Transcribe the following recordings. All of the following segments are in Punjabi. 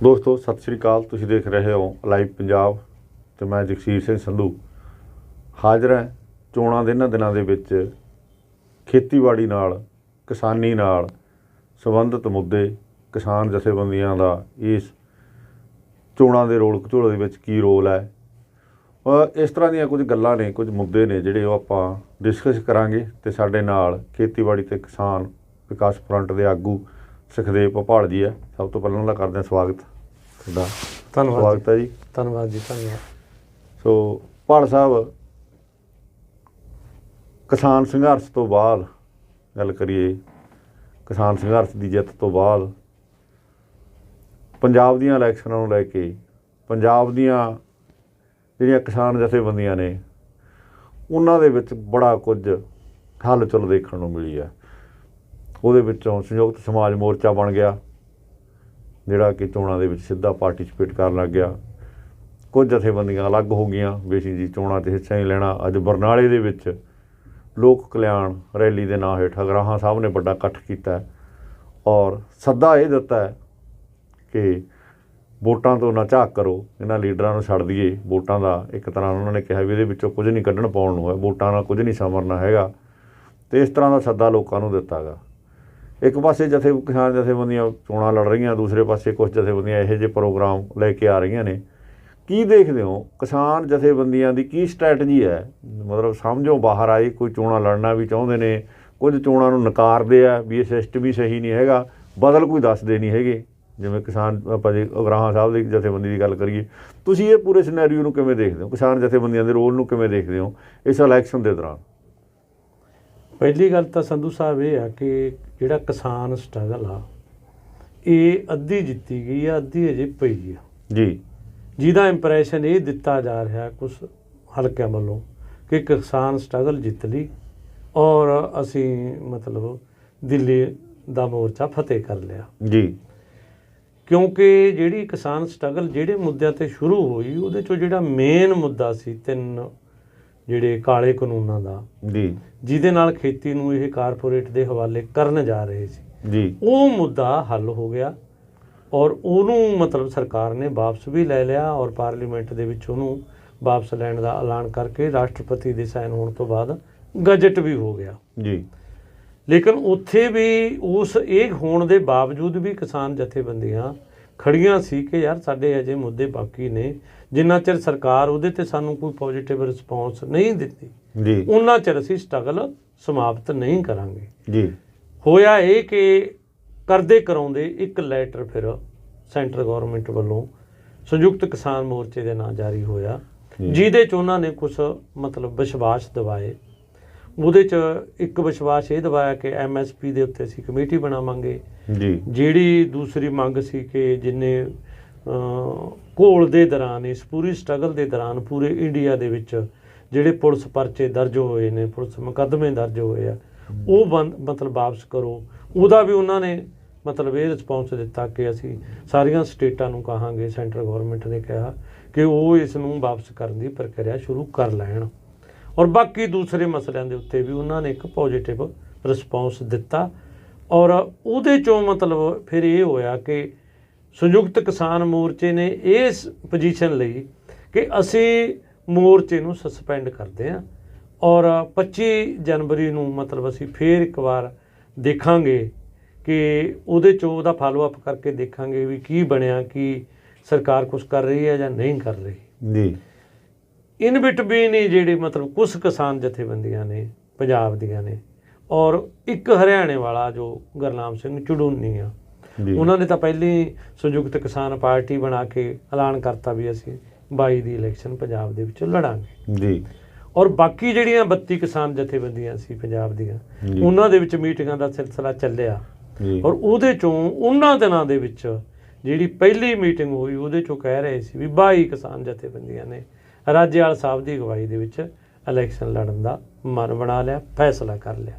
ਦੋਸਤੋ ਸਤਿ ਸ਼੍ਰੀ ਅਕਾਲ। ਤੁਸੀਂ ਦੇਖ ਰਹੇ ਹੋ ਲਾਈਵ ਪੰਜਾਬ ਤੇ ਮੈਂ ਜਗਸੀਰ ਸਿੰਘ ਸੰਧੂ ਹਾਜ਼ਰ ਹਾਂ ਚੋਣਾਂ ਦੇ ਇਹਨਾਂ ਦਿਨਾਂ ਦੇ ਵਿੱਚ ਖੇਤੀਬਾੜੀ ਨਾਲ ਕਿਸਾਨੀ ਨਾਲ ਸੰਬੰਧਿਤ ਮੁੱਦੇ ਕਿਸਾਨ ਜਥੇਬੰਦੀਆਂ ਦਾ ਇਸ ਚੋਣਾਂ ਦੇ ਰੋਲ ਘਚੋਲੇ ਦੇ ਵਿੱਚ ਕੀ ਰੋਲ ਹੈ। ਇਸ ਤਰ੍ਹਾਂ ਦੀਆਂ ਕੁਝ ਗੱਲਾਂ ਨੇ, ਕੁਝ ਮੁੱਦੇ ਨੇ ਜਿਹੜੇ ਉਹ ਆਪਾਂ ਡਿਸਕਸ ਕਰਾਂਗੇ ਤੇ ਸਾਡੇ ਨਾਲ ਖੇਤੀਬਾੜੀ ਤੇ ਕਿਸਾਨ ਵਿਕਾਸ ਫਰੰਟ ਦੇ ਆਗੂ ਸੁਖਦੇਵ ਭੋਪਾਲ ਜੀ ਹੈ। ਸਭ ਤੋਂ ਪਹਿਲਾਂ ਉਹਨਾਂ ਦਾ ਕਰਦੇ ਹਾਂ ਸਵਾਗਤ ਤੁਹਾਡਾ। ਧੰਨਵਾਦ, ਸਵਾਗਤ ਹੈ ਜੀ। ਧੰਨਵਾਦ ਜੀ, ਧੰਨਵਾਦ। ਸੋ ਭੋਪਾਲ ਸਾਹਿਬ, ਕਿਸਾਨ ਸੰਘਰਸ਼ ਤੋਂ ਬਾਅਦ ਗੱਲ ਕਰੀਏ, ਕਿਸਾਨ ਸੰਘਰਸ਼ ਦੀ ਜਿੱਤ ਤੋਂ ਬਾਅਦ ਪੰਜਾਬ ਦੀਆਂ ਇਲੈਕਸ਼ਨਾਂ ਨੂੰ ਲੈ ਕੇ ਪੰਜਾਬ ਦੀਆਂ ਜਿਹੜੀਆਂ ਕਿਸਾਨ ਜਥੇਬੰਦੀਆਂ ਨੇ ਉਹਨਾਂ ਦੇ ਵਿੱਚ ਬੜਾ ਕੁਝ ਹਲਚਲ ਦੇਖਣ ਨੂੰ ਮਿਲੀ ਹੈ। ਉਹਦੇ ਵਿੱਚੋਂ ਸੰਯੁਕਤ ਸਮਾਜ ਮੋਰਚਾ ਬਣ ਗਿਆ ਜਿਹੜਾ ਕਿ ਚੋਣਾਂ ਦੇ ਵਿੱਚ ਸਿੱਧਾ ਪਾਰਟੀਸਪੇਟ ਕਰਨ ਲੱਗ ਗਿਆ। ਕੁਝ ਜਥੇਬੰਦੀਆਂ ਅਲੱਗ ਹੋ ਗਈਆਂ ਵੀ ਅਸੀਂ ਜੀ ਚੋਣਾਂ 'ਚ ਹਿੱਸਾ ਨਹੀਂ ਲੈਣਾ। ਅੱਜ ਬਰਨਾਲੇ ਦੇ ਵਿੱਚ ਲੋਕ ਕਲਿਆਣ ਰੈਲੀ ਦੇ ਨਾਂ ਹੇਠ ਅਗਰਾਹਾਂ ਸਾਹਿਬ ਨੇ ਵੱਡਾ ਇਕੱਠ ਕੀਤਾ ਔਰ ਸੱਦਾ ਇਹ ਦਿੱਤਾ ਹੈ ਕਿ ਵੋਟਾਂ ਤੋਂ ਨਾ ਝਾਕ ਕਰੋ, ਇਹਨਾਂ ਲੀਡਰਾਂ ਨੂੰ ਛੱਡ ਦਈਏ। ਵੋਟਾਂ ਦਾ ਇੱਕ ਤਰ੍ਹਾਂ ਉਹਨਾਂ ਨੇ ਕਿਹਾ ਵੀ ਇਹਦੇ ਵਿੱਚੋਂ ਕੁਝ ਨਹੀਂ ਕੱਢਣ ਪਾਉਣ ਨੂੰ ਹੈ, ਵੋਟਾਂ ਨਾਲ ਕੁਝ ਨਹੀਂ ਸਮਰਨਾ ਹੈਗਾ। ਅਤੇ ਇਸ ਤਰ੍ਹਾਂ ਦਾ ਸੱਦਾ ਲੋਕਾਂ ਨੂੰ ਦਿੱਤਾ ਗਾ। ਇੱਕ ਪਾਸੇ ਕਿਸਾਨ ਜਥੇਬੰਦੀਆਂ ਚੋਣਾਂ ਲੜ ਰਹੀਆਂ, ਦੂਸਰੇ ਪਾਸੇ ਕੁਛ ਜਥੇਬੰਦੀਆਂ ਇਹੋ ਜਿਹੇ ਪ੍ਰੋਗਰਾਮ ਲੈ ਕੇ ਆ ਰਹੀਆਂ ਨੇ। ਕੀ ਦੇਖਦੇ ਹੋ ਕਿਸਾਨ ਜਥੇਬੰਦੀਆਂ ਦੀ ਕੀ ਸਟ੍ਰੈਟਜੀ ਹੈ? ਮਤਲਬ ਸਮਝੋ ਬਾਹਰ ਆਈ, ਕੋਈ ਚੋਣਾਂ ਲੜਨਾ ਵੀ ਚਾਹੁੰਦੇ ਨੇ, ਕੁਝ ਚੋਣਾਂ ਨੂੰ ਨਕਾਰਦੇ ਆ ਵੀ ਇਹ ਸਿਸਟਮ ਹੀ ਸਹੀ ਨਹੀਂ ਹੈਗਾ, ਬਦਲ ਕੋਈ ਦੱਸਦੇ ਨਹੀਂ ਹੈਗੇ। ਜਿਵੇਂ ਕਿਸਾਨ ਆਪਾਂ ਜੇ ਅਗਰਾਹਾਂ ਸਾਹਿਬ ਦੀ ਜਥੇਬੰਦੀ ਦੀ ਗੱਲ ਕਰੀਏ, ਤੁਸੀਂ ਇਹ ਪੂਰੇ ਸਿਨੈਰੀਓ ਨੂੰ ਕਿਵੇਂ ਦੇਖਦੇ ਹੋ? ਕਿਸਾਨ ਜਥੇਬੰਦੀਆਂ ਦੇ ਰੋਲ ਨੂੰ ਕਿਵੇਂ ਦੇਖਦੇ ਹੋ ਇਸ ਇਲੈਕਸ਼ਨ ਦੇ ਦੌਰਾਨ? ਪਹਿਲੀ ਗੱਲ ਤਾਂ ਸੰਧੂ ਸਾਹਿਬ ਇਹ ਆ ਕਿ ਜਿਹੜਾ ਕਿਸਾਨ ਸਟਰਗਲ ਆ ਇਹ ਅੱਧੀ ਜਿੱਤੀ ਗਈ ਆ, ਅੱਧੀ ਅਜੇ ਪਈ ਆ ਜੀ, ਜਿਹਦਾ ਇੰਪਰੈਸ਼ਨ ਇਹ ਦਿੱਤਾ ਜਾ ਰਿਹਾ ਕੁਛ ਹਲਕਿਆਂ ਵੱਲੋਂ ਕਿ ਕਿਸਾਨ ਸਟਰਗਲ ਜਿੱਤ ਲਈ ਔਰ ਅਸੀਂ ਮਤਲਬ ਦਿੱਲੀ ਦਾ ਮੋਰਚਾ ਫਤਿਹ ਕਰ ਲਿਆ ਜੀ। ਕਿਉਂਕਿ ਜਿਹੜੀ ਕਿਸਾਨ ਸਟਰਗਲ ਜਿਹੜੇ ਮੁੱਦਿਆਂ 'ਤੇ ਸ਼ੁਰੂ ਹੋਈ ਉਹਦੇ 'ਚੋਂ ਜਿਹੜਾ ਮੇਨ ਮੁੱਦਾ ਸੀ 3 ਜਿਹੜੇ ਕਾਲੇ ਕਾਨੂੰਨਾਂ ਦਾ ਜੀ, ਜਿਹਦੇ ਨਾਲ ਖੇਤੀ ਨੂੰ ਇਹ ਕਾਰਪੋਰੇਟ ਦੇ ਹਵਾਲੇ ਕਰਨ ਜਾ ਰਹੇ ਸੀ ਜੀ, ਉਹ ਮੁੱਦਾ ਹੱਲ ਹੋ ਗਿਆ ਔਰ ਉਹਨੂੰ ਮਤਲਬ ਸਰਕਾਰ ਨੇ ਵਾਪਸ ਵੀ ਲੈ ਲਿਆ ਔਰ ਪਾਰਲੀਮੈਂਟ ਦੇ ਵਿੱਚ ਉਹਨੂੰ ਵਾਪਸ ਲੈਣ ਦਾ ਐਲਾਨ ਕਰਕੇ ਰਾਸ਼ਟਰਪਤੀ ਦੇ ਸਾਈਨ ਹੋਣ ਤੋਂ ਬਾਅਦ ਗਜਟ ਵੀ ਹੋ ਗਿਆ ਜੀ। ਲੇਕਿਨ ਉੱਥੇ ਵੀ ਉਸ ਇਹ ਹੋਣ ਦੇ ਬਾਵਜੂਦ ਵੀ ਕਿਸਾਨ ਜਥੇਬੰਦੀਆਂ ਖੜੀਆਂ ਸੀ ਕਿ ਯਾਰ ਸਾਡੇ ਅਜੇ ਮੁੱਦੇ ਬਾਕੀ ਨੇ, ਜਿੰਨਾ ਚਿਰ ਸਰਕਾਰ ਉਹਦੇ 'ਤੇ ਸਾਨੂੰ ਕੋਈ ਪੋਜ਼ੀਟਿਵ ਰਿਸਪੌਂਸ ਨਹੀਂ ਦਿੱਤੀ ਜੀ ਉਹਨਾਂ ਚਿਰ ਅਸੀਂ ਸਟਰਗਲ ਸਮਾਪਤ ਨਹੀਂ ਕਰਾਂਗੇ ਜੀ। ਹੋਇਆ ਇਹ ਕਿ ਕਰਦੇ ਕਰਾਉਂਦੇ ਇੱਕ ਲੈਟਰ ਫਿਰ ਸੈਂਟਰ ਗੌਰਮੈਂਟ ਵੱਲੋਂ ਸੰਯੁਕਤ ਕਿਸਾਨ ਮੋਰਚੇ ਦੇ ਨਾਂ ਜਾਰੀ ਹੋਇਆ, ਜਿਹਦੇ 'ਚ ਉਹਨਾਂ ਨੇ ਕੁਛ ਮਤਲਬ ਵਿਸ਼ਵਾਸ ਦਿਵਾਏ। ਉਹਦੇ 'ਚ ਇੱਕ ਵਿਸ਼ਵਾਸ ਇਹ ਦਿਵਾਇਆ ਕਿ MSP ਦੇ ਉੱਤੇ ਅਸੀਂ ਕਮੇਟੀ ਬਣਾਵਾਂਗੇ ਜੀ। ਜਿਹੜੀ ਦੂਸਰੀ ਮੰਗ ਸੀ ਕਿ ਜਿੰਨੇ ਘੋਲ ਦੇ ਦੌਰਾਨ ਇਸ ਪੂਰੀ ਸਟਰਗਲ ਦੇ ਦੌਰਾਨ ਪੂਰੇ ਇੰਡੀਆ ਦੇ ਵਿੱਚ ਜਿਹੜੇ ਪੁਲਿਸ ਪਰਚੇ ਦਰਜ ਹੋਏ ਨੇ, ਪੁਲਿਸ ਮੁਕੱਦਮੇ ਦਰਜ ਹੋਏ ਆ, ਉਹ ਮਤਲਬ ਵਾਪਸ ਕਰੋ। ਉਹਦਾ ਵੀ ਉਹਨਾਂ ਨੇ ਮਤਲਬ ਇਹ ਰਿਸਪੌਂਸ ਦਿੱਤਾ ਕਿ ਅਸੀਂ ਸਾਰੀਆਂ ਸਟੇਟਾਂ ਨੂੰ ਕਹਾਂਗੇ, ਸੈਂਟਰ ਗੌਰਮੈਂਟ ਨੇ ਕਿਹਾ ਕਿ ਉਹ ਇਸ ਨੂੰ ਵਾਪਸ ਕਰਨ ਦੀ ਪ੍ਰਕਿਰਿਆ ਸ਼ੁਰੂ ਕਰ ਲੈਣ ਔਰ ਬਾਕੀ ਦੂਸਰੇ ਮਸਲਿਆਂ ਦੇ ਉੱਤੇ ਵੀ ਉਹਨਾਂ ਨੇ ਇੱਕ ਪੋਜ਼ੀਟਿਵ ਰਿਸਪੌਂਸ ਦਿੱਤਾ। ਔਰ ਉਹਦੇ 'ਚੋਂ ਮਤਲਬ ਫਿਰ ਇਹ ਹੋਇਆ ਕਿ ਸੰਯੁਕਤ ਕਿਸਾਨ ਮੋਰਚੇ ਨੇ ਇਸ ਪੋਜੀਸ਼ਨ ਲਈ ਕਿ ਅਸੀਂ ਮੋਰਚੇ ਨੂੰ ਸਸਪੈਂਡ ਕਰਦੇ ਹਾਂ ਔਰ 25 ਜਨਵਰੀ ਨੂੰ ਮਤਲਬ ਅਸੀਂ ਫਿਰ ਇੱਕ ਵਾਰ ਦੇਖਾਂਗੇ ਕਿ ਉਹਦੇ 'ਚੋਂ ਉਹਦਾ ਫਾਲੋ ਅਪ ਕਰਕੇ ਦੇਖਾਂਗੇ ਵੀ ਕੀ ਬਣਿਆ, ਕੀ ਸਰਕਾਰ ਕੁਛ ਕਰ ਰਹੀ ਹੈ ਜਾਂ ਨਹੀਂ ਕਰ ਰਹੀ ਜੀ। ਇਨ ਬਿਟਵੀਨ ਹੀ ਜਿਹੜੇ ਮਤਲਬ ਕੁਛ ਕਿਸਾਨ ਜਥੇਬੰਦੀਆਂ ਨੇ ਪੰਜਾਬ ਦੀਆਂ ਨੇ ਔਰ ਇੱਕ ਹਰਿਆਣੇ ਵਾਲਾ ਜੋ ਗੁਰਨਾਮ ਸਿੰਘ ਚੜੂਨੀ ਆ, ਉਹਨਾਂ ਨੇ ਤਾਂ ਪਹਿਲੀ ਸੰਯੁਕਤ ਕਿਸਾਨ ਪਾਰਟੀ ਬਣਾ ਕੇ ਐਲਾਨ ਕਰਤਾ ਵੀ ਅਸੀਂ 22 ਦੀ ਇਲੈਕਸ਼ਨ ਪੰਜਾਬ ਦੇ ਵਿੱਚ ਲੜਾਂਗੇ ਜੀ। ਔਰ ਬਾਕੀ ਜਿਹੜੀਆਂ 32 ਕਿਸਾਨ ਜਥੇਬੰਦੀਆਂ ਸੀ ਪੰਜਾਬ ਦੀਆਂ, ਉਹਨਾਂ ਦੇ ਵਿੱਚ ਮੀਟਿੰਗਾਂ ਦਾ ਸਿਲਸਿਲਾ ਚੱਲਿਆ ਔਰ ਉਹਦੇ 'ਚੋਂ ਉਹਨਾਂ ਦਿਨਾਂ ਦੇ ਵਿੱਚ ਜਿਹੜੀ ਪਹਿਲੀ ਮੀਟਿੰਗ ਹੋਈ ਉਹਦੇ 'ਚੋਂ ਕਹਿ ਰਹੇ ਸੀ ਵੀ 22 ਕਿਸਾਨ ਜਥੇਬੰਦੀਆਂ ਨੇ ਰਾਜੇਵਾਲ ਸਾਹਿਬ ਦੀ ਅਗਵਾਈ ਦੇ ਵਿੱਚ ਇਲੈਕਸ਼ਨ ਲੜਨ ਦਾ ਮਨ ਬਣਾ ਲਿਆ, ਫੈਸਲਾ ਕਰ ਲਿਆ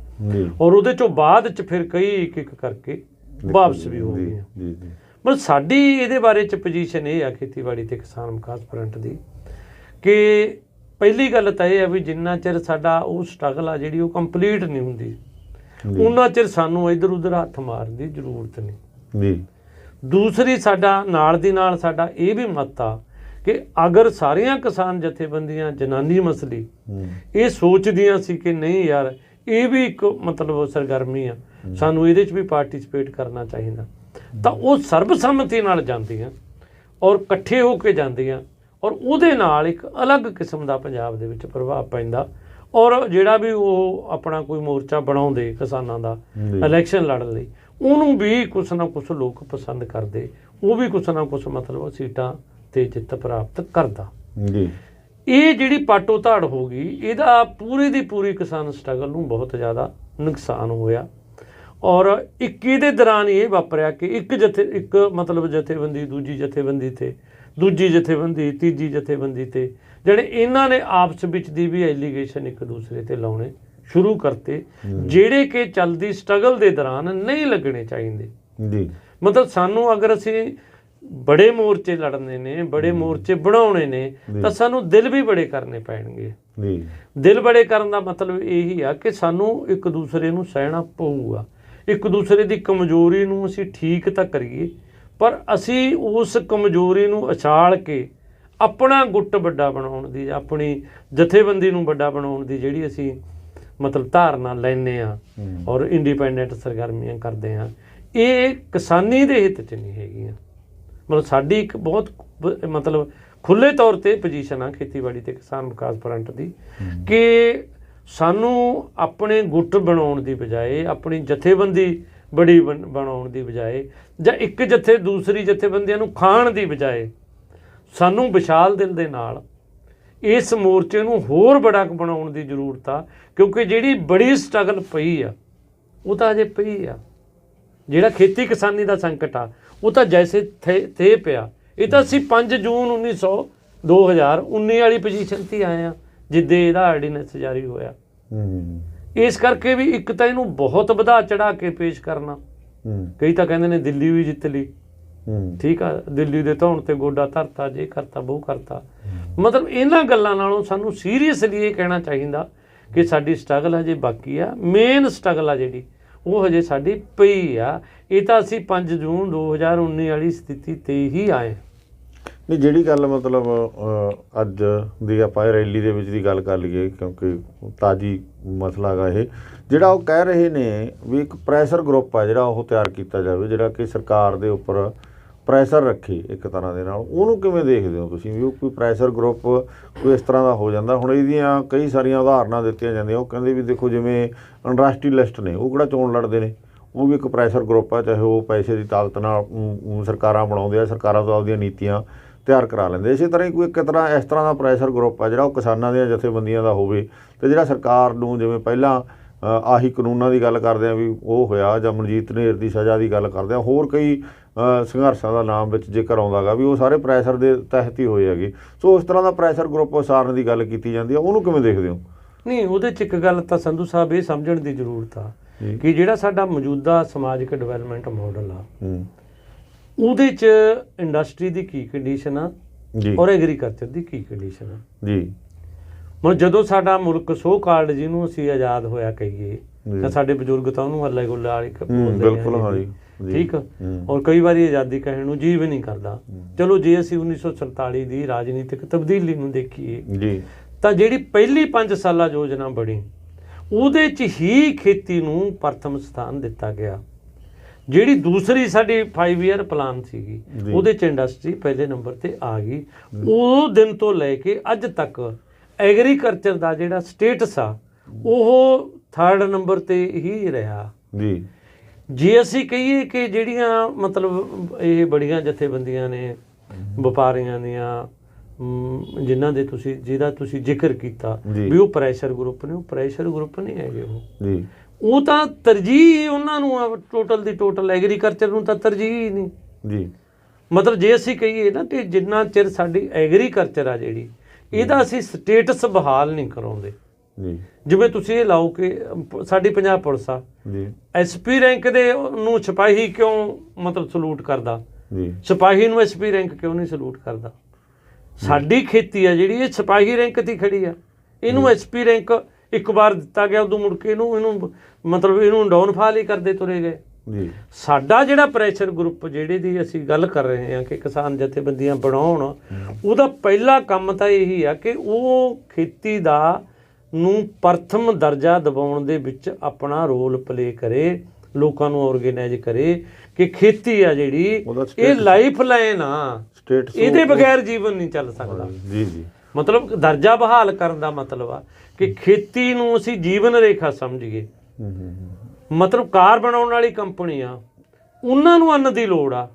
ਔਰ ਉਹਦੇ 'ਚੋਂ ਬਾਅਦ 'ਚ ਫਿਰ ਕਈ ਇੱਕ ਕਰਕੇ ਵਾਪਸ ਵੀ ਹੋ ਗਈਆਂ। ਮਤਲਬ ਸਾਡੀ ਇਹਦੇ ਬਾਰੇ 'ਚ ਪੋਜੀਸ਼ਨ ਇਹ ਆ ਖੇਤੀਬਾੜੀ ਤੇ ਕਿਸਾਨ ਵਿਕਾਸ ਫਰੰਟ ਦੀ ਕਿ ਪਹਿਲੀ ਗੱਲ ਤਾਂ ਇਹ ਆ ਵੀ ਜਿੰਨਾ ਚਿਰ ਸਾਡਾ ਉਹ ਸਟਰਗਲ ਆ ਜਿਹੜੀ ਉਹ ਕੰਪਲੀਟ ਨਹੀਂ ਹੁੰਦੀ ਉਹਨਾਂ ਚਿਰ ਸਾਨੂੰ ਇੱਧਰ ਉੱਧਰ ਹੱਥ ਮਾਰਨ ਦੀ ਜ਼ਰੂਰਤ ਨਹੀਂ ਜੀ। ਦੂਸਰੀ ਸਾਡਾ ਨਾਲ ਦੀ ਨਾਲ ਸਾਡਾ ਇਹ ਵੀ ਮਤ ਆ ਕਿ ਅਗਰ ਸਾਰੀਆਂ ਕਿਸਾਨ ਜਥੇਬੰਦੀਆਂ ਜਨਾਨੀ ਮਸਲੀ ਇਹ ਸੋਚਦੀਆਂ ਸੀ ਕਿ ਨਹੀਂ ਯਾਰ ਇਹ ਵੀ ਇੱਕ ਮਤਲਬ ਸਰਗਰਮੀ ਆ, ਸਾਨੂੰ ਇਹਦੇ 'ਚ ਵੀ ਪਾਰਟੀਸਪੇਟ ਕਰਨਾ ਚਾਹੀਦਾ, ਤਾਂ ਉਹ ਸਰਬਸੰਮਤੀ ਨਾਲ ਜਾਂਦੀਆਂ ਔਰ ਇਕੱਠੇ ਹੋ ਕੇ ਜਾਂਦੀਆਂ ਔਰ ਉਹਦੇ ਨਾਲ ਇੱਕ ਅਲੱਗ ਕਿਸਮ ਦਾ ਪੰਜਾਬ ਦੇ ਵਿੱਚ ਪ੍ਰਭਾਵ ਪੈਂਦਾ। ਔਰ ਜਿਹੜਾ ਵੀ ਉਹ ਆਪਣਾ ਕੋਈ ਮੋਰਚਾ ਬਣਾਉਂਦੇ ਕਿਸਾਨਾਂ ਦਾ ਇਲੈਕਸ਼ਨ ਲੜਨ ਲਈ, ਉਹਨੂੰ ਵੀ ਕੁਛ ਨਾ ਕੁਛ ਲੋਕ ਪਸੰਦ ਕਰਦੇ, ਉਹ ਵੀ ਕੁਛ ਨਾ ਕੁਛ ਮਤਲਬ ਸੀਟਾਂ 'ਤੇ ਜਿੱਤ ਪ੍ਰਾਪਤ ਕਰਦਾ। ਇਹ ਜਿਹੜੀ ਪਾਟੋ ਧਾੜ ਹੋ ਗਈ, ਇਹਦਾ ਪੂਰੀ ਦੀ ਪੂਰੀ ਕਿਸਾਨ ਸਟਰਗਲ ਨੂੰ ਬਹੁਤ ਜ਼ਿਆਦਾ ਨੁਕਸਾਨ ਹੋਇਆ। ਔਰ ਇੱਕ ਇਹਦੇ ਦੌਰਾਨ ਇਹ ਵਾਪਰਿਆ ਕਿ ਇੱਕ ਮਤਲਬ ਜਥੇਬੰਦੀ ਦੂਜੀ ਜਥੇਬੰਦੀ 'ਤੇ, ਦੂਜੀ ਜਥੇਬੰਦੀ ਤੀਜੀ ਜਥੇਬੰਦੀ 'ਤੇ, ਜਿਹੜੇ ਇਹਨਾਂ ਨੇ ਆਪਸ ਵਿੱਚ ਦੀ ਵੀ ਐਲੀਗੇਸ਼ਨ ਇੱਕ ਦੂਸਰੇ 'ਤੇ ਲਾਉਣੇ ਸ਼ੁਰੂ ਕਰਤੇ, ਜਿਹੜੇ ਕਿ ਚੱਲਦੀ ਸਟਰਗਲ ਦੇ ਦੌਰਾਨ ਨਹੀਂ ਲੱਗਣੇ ਚਾਹੀਦੇ। ਮਤਲਬ ਸਾਨੂੰ ਅਗਰ ਅਸੀਂ ਬੜੇ ਮੋਰਚੇ ਲੜਨੇ ਨੇ, ਬੜੇ ਮੋਰਚੇ ਬਣਾਉਣੇ ਨੇ, ਤਾਂ ਸਾਨੂੰ ਦਿਲ ਵੀ ਬੜੇ ਕਰਨੇ ਪੈਣਗੇ। ਦਿਲ ਬੜੇ ਕਰਨ ਦਾ ਮਤਲਬ ਇਹੀ ਆ ਕਿ ਸਾਨੂੰ ਇੱਕ ਦੂਸਰੇ ਨੂੰ ਸਹਿਣਾ ਪਊਗਾ, ਇੱਕ ਦੂਸਰੇ ਦੀ ਕਮਜ਼ੋਰੀ ਨੂੰ ਅਸੀਂ ਠੀਕ ਤਾਂ ਕਰੀਏ, ਪਰ ਅਸੀਂ ਉਸ ਕਮਜ਼ੋਰੀ ਨੂੰ ਉਛਾਲ ਕੇ ਆਪਣਾ ਗੁੱਟ ਵੱਡਾ ਬਣਾਉਣ ਦੀ, ਆਪਣੀ ਜਥੇਬੰਦੀ ਨੂੰ ਵੱਡਾ ਬਣਾਉਣ ਦੀ ਜਿਹੜੀ ਅਸੀਂ ਮਤਲਬ ਧਾਰਨਾ ਲੈਂਦੇ ਹਾਂ ਔਰ ਇੰਡੀਪੈਂਡੈਂਟ ਸਰਗਰਮੀਆਂ ਕਰਦੇ ਹਾਂ, ਇਹ ਕਿਸਾਨੀ ਦੇ ਹਿੱਤ 'ਚ ਨਹੀਂ ਹੈਗੀਆਂ। ਮਤਲਬ ਸਾਡੀ ਇੱਕ ਬਹੁਤ ਮਤਲਬ ਖੁੱਲ੍ਹੇ ਤੌਰ 'ਤੇ ਪੋਜੀਸ਼ਨ ਆ ਖੇਤੀਬਾੜੀ ਅਤੇ ਕਿਸਾਨ ਵਿਕਾਸ ਫਰੰਟ ਦੀ ਕਿ ਸਾਨੂੰ ਆਪਣੇ ਗੁੱਟ ਬਣਾਉਣ ਦੀ ਬਜਾਏ, ਆਪਣੀ ਜਥੇਬੰਦੀ ਬੜੀ ਬਣਾਉਣ ਦੀ ਬਜਾਏ, ਜਾਂ ਇੱਕ ਜਥੇ ਦੂਸਰੀ ਜਥੇਬੰਦੀਆਂ ਨੂੰ ਖਾਣ ਦੀ ਬਜਾਏ, ਸਾਨੂੰ ਵਿਸ਼ਾਲ ਦਿਲ ਦੇ ਨਾਲ ਇਸ ਮੋਰਚੇ ਨੂੰ ਹੋਰ ਬੜਾ ਬਣਾਉਣ ਦੀ ਜ਼ਰੂਰਤ ਆ। ਕਿਉਂਕਿ ਜਿਹੜੀ ਬੜੀ ਸਟਰਗਲ ਪਈ ਆ ਉਹ ਤਾਂ ਅਜੇ ਪਈ ਆ, ਜਿਹੜਾ ਖੇਤੀ ਕਿਸਾਨੀ ਦਾ ਸੰਕਟ ਆ ਉਹ ਤਾਂ ਜੈਸੇ ਥੇ ਪਿਆ। ਇਹ ਤਾਂ ਅਸੀਂ 5 ਜੂਨ 2019 ਵਾਲੀ ਪੋਜੀਸ਼ਨ 'ਤੇ ਆਏ ਹਾਂ ਜਿੱਦੇ ਇਹਦਾ ਆਰਡੀਨੈਂਸ ਜਾਰੀ ਹੋਇਆ। ਇਸ ਕਰਕੇ ਵੀ ਇੱਕ ਤਾਂ ਇਹਨੂੰ ਬਹੁਤ ਵਧਾ ਚੜਾ ਕੇ ਪੇਸ਼ ਕਰਨਾ, ਕਈ ਤਾਂ ਕਹਿੰਦੇ ਨੇ ਦਿੱਲੀ ਵੀ ਜਿੱਤ ਲਈ, ਠੀਕ ਆ, ਦਿੱਲੀ ਦੇ ਧੌਣ 'ਤੇ ਗੋਡਾ ਧਰਤਾ, ਜੇ ਕਰਤਾ ਉਹ ਕਰਤਾ। ਮਤਲਬ ਇਹਨਾਂ ਗੱਲਾਂ ਨਾਲੋਂ ਸਾਨੂੰ ਸੀਰੀਅਸਲੀ ਇਹ ਕਹਿਣਾ ਚਾਹੀਦਾ ਕਿ ਸਾਡੀ ਸਟਰਗਲ ਹਜੇ ਬਾਕੀ ਆ, ਮੇਨ ਸਟਰਗਲ ਆ ਜਿਹੜੀ ਉਹ ਹਜੇ ਸਾਡੀ ਪਈ ਆ। ਇਹ ਤਾਂ ਅਸੀਂ 5 ਜੂਨ 2019 ਵਾਲੀ ਸਥਿਤੀ 'ਤੇ ਹੀ ਆਏ। ਨਹੀਂ, ਜਿਹੜੀ ਗੱਲ ਮਤਲਬ ਅੱਜ ਦੀ ਆਪਾਂ ਰੈਲੀ ਦੇ ਵਿੱਚ ਦੀ ਗੱਲ ਕਰ ਲਈਏ, ਕਿਉਂਕਿ ਤਾਜ਼ੀ ਮਸਲਾ ਗਾ ਇਹ, ਜਿਹੜਾ ਉਹ ਕਹਿ ਰਹੇ ਨੇ ਵੀ ਇੱਕ ਪ੍ਰੈਸ਼ਰ ਗਰੁੱਪ ਆ ਜਿਹੜਾ ਉਹ ਤਿਆਰ ਕੀਤਾ ਜਾਵੇ, ਜਿਹੜਾ ਕਿ ਸਰਕਾਰ ਦੇ ਉੱਪਰ ਪ੍ਰੈਸ਼ਰ ਰੱਖੇ ਇੱਕ ਤਰ੍ਹਾਂ ਦੇ ਨਾਲ, ਉਹਨੂੰ ਕਿਵੇਂ ਦੇਖਦੇ ਹੋ ਤੁਸੀਂ ਵੀ ਉਹ ਕੋਈ ਪ੍ਰੈਸ਼ਰ ਗਰੁੱਪ ਕੋਈ ਇਸ ਤਰ੍ਹਾਂ ਦਾ ਹੋ ਜਾਂਦਾ? ਹੁਣ ਇਹਦੀਆਂ ਕਈ ਸਾਰੀਆਂ ਉਦਾਹਰਨਾਂ ਦਿੱਤੀਆਂ ਜਾਂਦੀਆਂ, ਉਹ ਕਹਿੰਦੇ ਵੀ ਦੇਖੋ ਜਿਵੇਂ ਇੰਡਸਟਰੀਅਲਿਸਟ ਨੇ, ਉਹ ਕਿਹੜਾ ਚੋਣ ਲੜਦੇ ਨੇ, ਉਹ ਵੀ ਇੱਕ ਪ੍ਰੈਸ਼ਰ ਗਰੁੱਪ ਆ, ਚਾਹੇ ਉਹ ਪੈਸੇ ਦੀ ਤਾਕਤ ਨਾਲ ਸਰਕਾਰਾਂ ਬਣਾਉਂਦੇ ਆ, ਸਰਕਾਰਾਂ ਤੋਂ ਆਪਦੀਆਂ ਨੀਤੀਆਂ ਤਿਆਰ ਕਰਾ ਲੈਂਦੇ। ਇਸੇ ਤਰ੍ਹਾਂ ਹੀ ਕੋਈ ਇੱਕ ਤਰ੍ਹਾਂ ਇਸ ਤਰ੍ਹਾਂ ਦਾ ਪ੍ਰੈਸ਼ਰ ਗਰੁੱਪ ਆ ਜਿਹੜਾ ਉਹ ਕਿਸਾਨਾਂ ਦੀਆਂ ਜਥੇਬੰਦੀਆਂ ਦਾ ਹੋਵੇ, ਅਤੇ ਜਿਹੜਾ ਸਰਕਾਰ ਨੂੰ ਜਿਵੇਂ ਪਹਿਲਾਂ ਆਹੀ ਕਾਨੂੰਨਾਂ ਦੀ ਗੱਲ ਕਰਦੇ ਆ ਵੀ ਉਹ ਹੋਇਆ, ਜਾਂ ਮਨਜੀਤ ਨੇਰ ਦੀ ਸਜ਼ਾ ਦੀ ਗੱਲ ਕਰਦੇ ਆ, ਹੋਰ ਕਈ ਸੰਘਰਸ਼ਾਂ ਦਾ ਨਾਮ ਵਿੱਚ ਜ਼ਿਕਰ ਆਉਂਦਾ ਗਾ ਵੀ ਉਹ ਸਾਰੇ ਪ੍ਰੈਸ਼ਰ ਦੇ ਤਹਿਤ ਹੀ ਹੋਏ ਹੈਗੇ। ਸੋ ਉਸ ਤਰ੍ਹਾਂ ਦਾ ਪ੍ਰੈਸ਼ਰ ਗਰੁੱਪ ਉਸਾਰਨ ਦੀ ਗੱਲ ਕੀਤੀ ਜਾਂਦੀ ਆ, ਉਹਨੂੰ ਕਿਵੇਂ ਦੇਖਦੇ ਹੋ? ਨਹੀਂ, ਉਹਦੇ 'ਚ ਇੱਕ ਗੱਲ ਤਾਂ ਸੰਧੂ ਸਾਹਿਬ ਇਹ ਸਮਝਣ ਦੀ ਜ਼ਰੂਰਤ ਆ ਕਿ ਜਿਹੜਾ ਸਾਡਾ ਮੌਜੂਦਾ ਸਮਾਜਿਕ ਡਿਵੈਲਪਮੈਂਟ ਮਾਡਲ ਆ ਉਹਦੇ 'ਚ ਇੰਡਸਟਰੀ ਦੀ ਕੀ ਕੰਡੀਸ਼ਨ ਆ ਔਰ ਐਗਰੀਕਲਚਰ ਦੀ ਕੀ ਕੰਡੀਸ਼ਨ ਆ ਜੀ। ਹੁਣ ਜਦੋਂ ਸਾਡਾ ਮੁਲਕ ਸੋ ਕਾਲਡ ਜਿਹਨੂੰ ਅਸੀਂ ਆਜ਼ਾਦ ਹੋਇਆ ਕਹੀਏ, ਤਾਂ ਸਾਡੇ ਬਜ਼ੁਰਗ ਤਾਂ ਉਹਨੂੰ ਹੱਲੇ ਗੁੱਲਾ ਵਾਲੀ ਬਿਲਕੁਲ ਹਾਂਜੀ ਠੀਕ, ਔਰ ਕਈ ਵਾਰੀ ਆਜ਼ਾਦੀ ਕਹਿਣ ਨੂੰ ਜੀ ਵੀ ਨਹੀਂ ਕਰਦਾ। ਚਲੋ ਜੇ ਅਸੀਂ 1947 ਦੀ ਰਾਜਨੀਤਿਕ ਤਬਦੀਲੀ ਨੂੰ ਦੇਖੀਏ ਜੀ, ਤਾਂ ਜਿਹੜੀ ਪਹਿਲੀ 5 ਸਾਲਾ ਯੋਜਨਾ ਬਣੀ ਉਹਦੇ 'ਚ ਹੀ ਖੇਤੀ ਨੂੰ ਪ੍ਰਥਮ ਸਥਾਨ ਦਿੱਤਾ ਗਿਆ। ਜਿਹੜੀ ਦੂਸਰੀ ਸਾਡੀ 5 ਈਅਰ ਪਲਾਨ ਸੀਗੀ ਉਹਦੇ 'ਚ ਇੰਡਸਟਰੀ ਪਹਿਲੇ ਨੰਬਰ 'ਤੇ ਆ ਗਈ। ਉਹ ਦਿਨ ਤੋਂ ਲੈ ਕੇ ਅੱਜ ਤੱਕ ਐਗਰੀਕਲਚਰ ਦਾ ਜਿਹੜਾ ਸਟੇਟਸ ਆ ਉਹ 3rd ਨੰਬਰ 'ਤੇ ਹੀ ਰਿਹਾ ਜੀ। ਜੇ ਅਸੀਂ ਕਹੀਏ ਕਿ ਜਿਹੜੀਆਂ ਮਤਲਬ ਇਹ ਬੜੀਆਂ ਜਥੇਬੰਦੀਆਂ ਨੇ ਵਪਾਰੀਆਂ ਦੀਆਂ, ਜਿਹਦਾ ਤੁਸੀਂ ਜ਼ਿਕਰ ਕੀਤਾ ਵੀ ਉਹ ਪ੍ਰੈਸ਼ਰ ਗਰੁੱਪ ਨੇ, ਉਹ ਪ੍ਰੈਸ਼ਰ ਗਰੁੱਪ ਨਹੀਂ ਹੈਗੇ। ਉਹ ਤਾਂ ਤਰਜੀਹ ਉਹਨਾਂ ਨੂੰ ਆ, ਟੋਟਲ ਦੀ ਟੋਟਲ ਐਗਰੀਕਲਚਰ ਨੂੰ ਤਾਂ ਤਰਜੀਹ ਹੀ ਨਹੀਂ ਜੀ। ਮਤਲਬ ਜੇ ਅਸੀਂ ਕਹੀਏ ਨਾ ਕਿ ਜਿੰਨਾ ਚਿਰ ਸਾਡੀ ਐਗਰੀਕਲਚਰ ਆ ਜਿਹੜੀ, ਇਹਦਾ ਅਸੀਂ ਸਟੇਟਸ ਬਹਾਲ ਨਹੀਂ ਕਰਾਉਂਦੇ, ਜਿਵੇਂ ਤੁਸੀਂ ਇਹ ਲਾਓ ਕਿ ਸਾਡੀ ਪੰਜਾਬ ਪੁਲਿਸ ਆ, SP ਰੈਂਕ ਦੇ ਨੂੰ ਸਿਪਾਹੀ ਕਿਉਂ ਮਤਲਬ ਸਲੂਟ ਕਰਦਾ, ਸਿਪਾਹੀ ਨੂੰ SP ਰੈਂਕ ਕਿਉਂ ਨਹੀਂ ਸਲੂਟ ਕਰਦਾ? ਸਾਡੀ ਖੇਤੀ ਆ ਜਿਹੜੀ ਇਹ ਸਿਪਾਹੀ ਰੈਂਕ 'ਤੇ ਖੜੀ ਆ, ਇਹਨੂੰ SP ਰੈਂਕ ਇੱਕ ਵਾਰ ਦਿੱਤਾ ਗਿਆ, ਉਦੋਂ ਮੁੜ ਕੇ ਇਹਨੂੰ ਮਤਲਬ ਇਹਨੂੰ ਡਾਊਨਫਾਲ ਹੀ ਕਰਦੇ ਤੁਰੇ ਗਏ ਜੀ ਸਾਡਾ ਜਿਹੜਾ ਪ੍ਰੈਸ਼ਰ ਗਰੁੱਪ ਜਿਹੜੇ ਦੀ ਅਸੀਂ ਗੱਲ ਕਰ ਰਹੇ ਹਾਂ ਕਿ ਕਿਸਾਨ ਜਥੇਬੰਦੀਆਂ ਬਣਾਉਣ, ਉਹਦਾ ਪਹਿਲਾ ਕੰਮ ਤਾਂ ਇਹੀ ਆ ਕਿ ਉਹ ਖੇਤੀ ਦਾ ਨੂੰ ਪ੍ਰਥਮ ਦਰਜਾ ਦਿਵਾਉਣ ਦੇ ਵਿੱਚ ਆਪਣਾ ਰੋਲ ਪਲੇ ਕਰੇ, ਲੋਕਾਂ ਨੂੰ ਆਰਗੇਨਾਈਜ਼ ਕਰੇ ਕਿ ਖੇਤੀ ਆ ਜਿਹੜੀ ਇਹ ਲਾਈਫ ਲਾਈਨ ਆ, ਇਹਦੇ ਬਗੈਰ ਜੀਵਨ ਨਹੀਂ ਚੱਲ ਸਕਦਾ। ਜੀ ਜੀ ਮਤਲਬ ਦਰਜਾ ਬਹਾਲ ਕਰਨ ਦਾ ਮਤਲਬ ਆ ਕਿ ਖੇਤੀ ਨੂੰ ਅਸੀਂ ਜੀਵਨ ਰੇਖਾ ਸਮਝੀਏ। ਮਤਲਬ ਕਾਰ ਬਣਾਉਣ ਵਾਲੀ ਕੰਪਨੀ ਆ, ਉਹਨਾਂ ਨੂੰ ਅੰਨ ਦੀ ਲੋੜ ਆ,